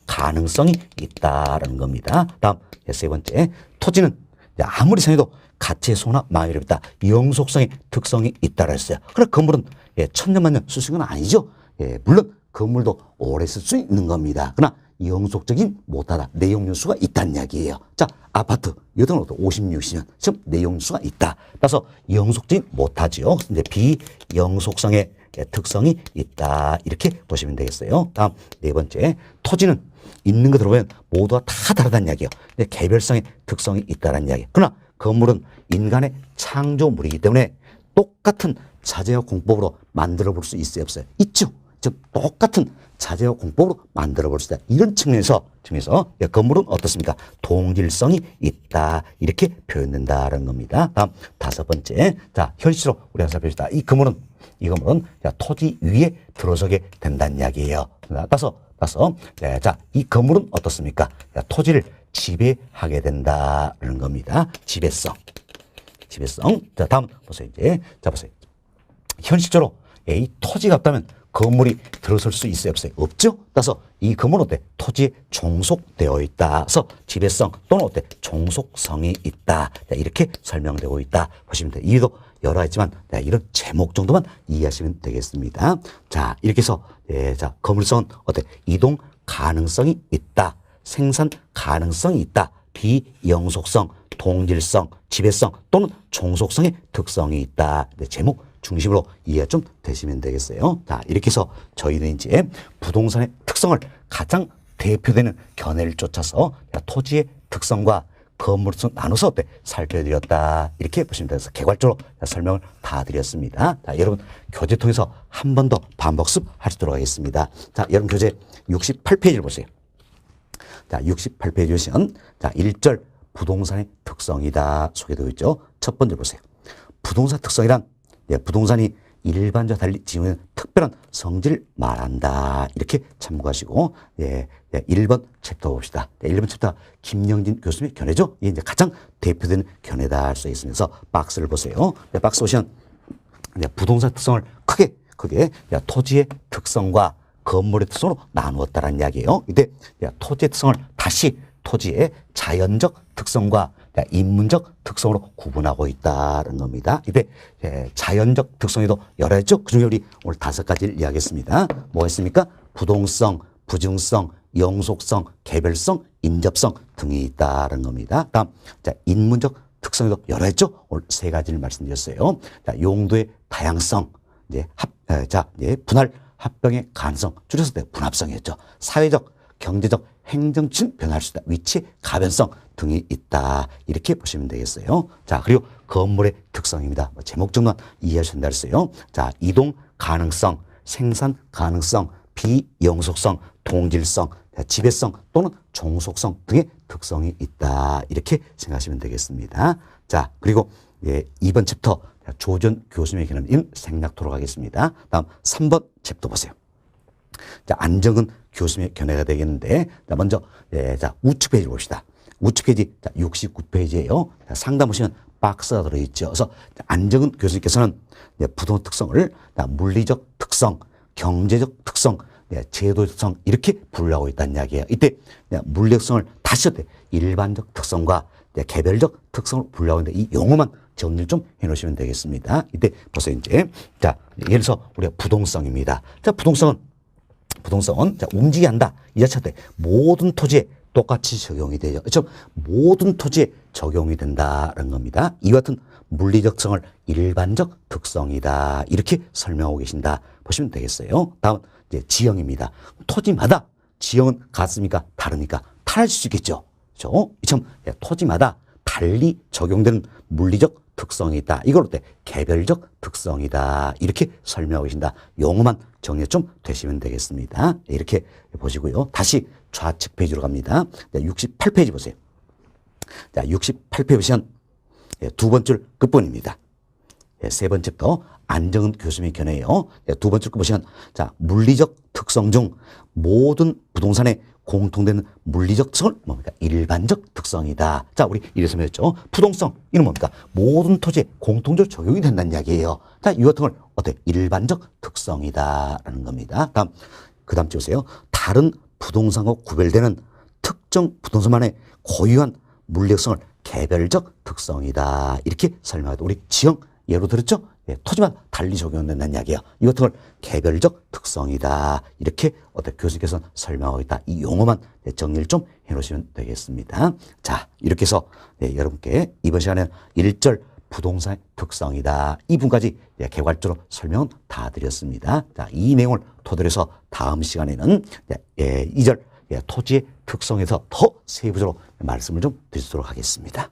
[SPEAKER 1] 가능성이 있다라는 겁니다. 다음 세 번째, 토지는 아무리 생각해도 가치의 소나 마음이 없다. 영속성의 특성이 있다라 했어요. 그러나 건물은 천년만년 쓸 수 있는 건 아니죠. 물론 건물도 오래 쓸 수 있는 겁니다. 그러나 영속적인 못하다. 내용연수가 있다는 이야기예요. 자, 아파트 이런 것도 50, 60년 지금 내용연수가 있다. 따라서 영속적인 못하지요. 이제 비영속성의 특성이 있다. 이렇게 보시면 되겠어요. 다음 네 번째, 토지는 있는 거 들어보면 모두가 다 다르다는 이야기예요. 개별성의 특성이 있다는 이야기. 그러나 건물은 인간의 창조물이기 때문에 똑같은 자재와 공법으로 만들어 볼 수 있어요? 없어요? 있죠. 즉 똑같은 자재와 공법으로 만들어 볼 수 있다. 이런 측면에서 건물은 어떻습니까? 동질성이 있다. 이렇게 표현된다는 겁니다. 다음 다섯 번째, 자, 현실로 우리가 살펴봅시다. 이 건물은 토지 위에 들어서게 된다는 이야기예요. 따라서 자, 이 건물은 어떻습니까? 토지를 지배하게 된다는 겁니다. 지배성. 자, 다음 보세요. 보세요. 현실적으로 이 토지가 없다면 건물이 들어설 수 있어요? 없어요? 없죠? 따라서 이 건물은 어때? 토지에 종속되어 있다. 그래서 지배성 또는 어때? 종속성이 있다. 이렇게 설명되고 있다. 보시면 돼요. 이유도 여러 있지만 이런 제목 정도만 이해하시면 되겠습니다. 자, 이렇게 해서 건물성은 어때? 이동 가능성이 있다. 생산 가능성이 있다. 비영속성, 동질성, 지배성 또는 종속성의 특성이 있다. 제목 중심으로 이해가 좀 되시면 되겠어요. 자, 이렇게 해서 저희는 이제 부동산의 특성을 가장 대표되는 견해를 쫓아서 토지의 특성과 건물성 나눠서 어때? 살펴드렸다. 이렇게 보시면 돼서 개괄적으로 설명을 다 드렸습니다. 자, 여러분 교재 통해서 한 번 더 반복습 하시도록 하겠습니다. 자, 여러분 교재 68페이지를 보세요. 자, 68페이지 보시면 자, 1절 부동산의 특성이다 소개되어 있죠. 첫 번째 보세요. 부동산 특성이란 부동산이 일반적으로 달리 지니는 특별한 성질을 말한다. 이렇게 참고하시고 1번 챕터 봅시다. 1번 챕터 김영진 교수님의 견해죠. 이게 이제 가장 대표되는 견해다 할 수 있으면서 박스를 보세요. 박스 보시면 부동산 특성을 크게 토지의 특성과 건물의 특성으로 나누었다는 이야기예요. 이때 토지의 특성을 다시 토지의 자연적 특성과 인문적 특성으로 구분하고 있다는 겁니다. 이때 자연적 특성에도 여러 있죠. 그중에 우리 오늘 5가지를 이야기했습니다. 뭐가 있습니까? 부동성, 부증성, 영속성, 개별성, 인접성 등이 있다는 겁니다. 다음 인문적 특성에도 여러 있죠. 오늘 3가지를 말씀드렸어요. 용도의 다양성, 분할 합병의 가능성, 줄여서 분합성이었죠. 사회적, 경제적, 행정치는 변할 수 있다. 위치, 가변성 등이 있다. 이렇게 보시면 되겠어요. 자, 그리고 건물의 특성입니다. 제목 정도만 이해하신다 했어요. 자, 이동 가능성, 생산 가능성, 비영속성, 동질성, 지배성 또는 종속성 등의 특성이 있다. 이렇게 생각하시면 되겠습니다. 자, 그리고 2번 챕터 조전 교수님의 개념인 생략토록 하겠습니다. 다음 3번 챕터 보세요. 자, 안정은 교수님의 견해가 되겠는데, 자, 먼저, 자, 우측 페이지 봅시다. 우측 페이지, 자, 69페이지에요. 자, 상단 보시면 박스가 들어있죠. 그래서 안정은 교수님께서는 부동산 특성을 물리적 특성, 경제적 특성, 제도적 특성 이렇게 분류하고 있다는 이야기예요. 이때 물리적 특성을 다시 일반적 특성과 개별적 특성을 분류하고 있는데 이 용어만 정리를 좀 해놓으시면 되겠습니다. 이때 벌써 이제 자 예를 들어서 우리가 부동성입니다. 자 부동성은 자, 움직이게 한다. 이 자체가 모든 토지에 똑같이 적용이 되죠. 그렇죠? 모든 토지에 적용이 된다는 겁니다. 이와 같은 물리적 특성을 일반적 특성이다. 이렇게 설명하고 계신다. 보시면 되겠어요. 다음 이제 지형입니다. 토지마다 지형은 같습니까? 다릅니까? 다를 수 있겠죠. 그렇죠? 이처럼 토지마다 달리 적용되는 물리적 특성이 있다. 이걸 어때? 개별적 특성이다. 이렇게 설명하고 계신다. 용어만 정리 좀 되시면 되겠습니다. 이렇게 보시고요. 다시 좌측 페이지로 갑니다. 68페이지 보세요. 자, 68페이지 보시면 두 번째 끝부분입니다. 세 번째부터 안정은 교수님의 견해예요. 두 번째 거 보시면 자 물리적 특성 중 모든 부동산의 공통되는 물리적 특성을 뭡니까? 일반적 특성이다. 자, 우리 이래서 배웠죠. 부동성 이는 뭡니까? 모든 토지에 공통적으로 적용이 된다는 이야기예요. 자, 이 같은 걸 어때? 일반적 특성이다라는 겁니다. 다음 그다음 보세요. 다른 부동산과 구별되는 특정 부동산만의 고유한 물리적 특성을 개별적 특성이다. 이렇게 설명하다. 우리 지형 예로 들었죠? 토지만 달리 적용된다는 이야기예요. 이 같은 걸 개별적 특성이다. 이렇게 교수님께서 설명하고 있다. 이 용어만 정리를 좀 해놓으시면 되겠습니다. 자, 이렇게 해서 여러분께 이번 시간에 1절 부동산의 특성이다. 이 부분까지 개괄적으로 설명은 다 드렸습니다. 자, 이 내용을 토대로 해서 다음 시간에는 2절 토지의 특성에서 더 세부적으로 말씀을 좀 드리도록 하겠습니다.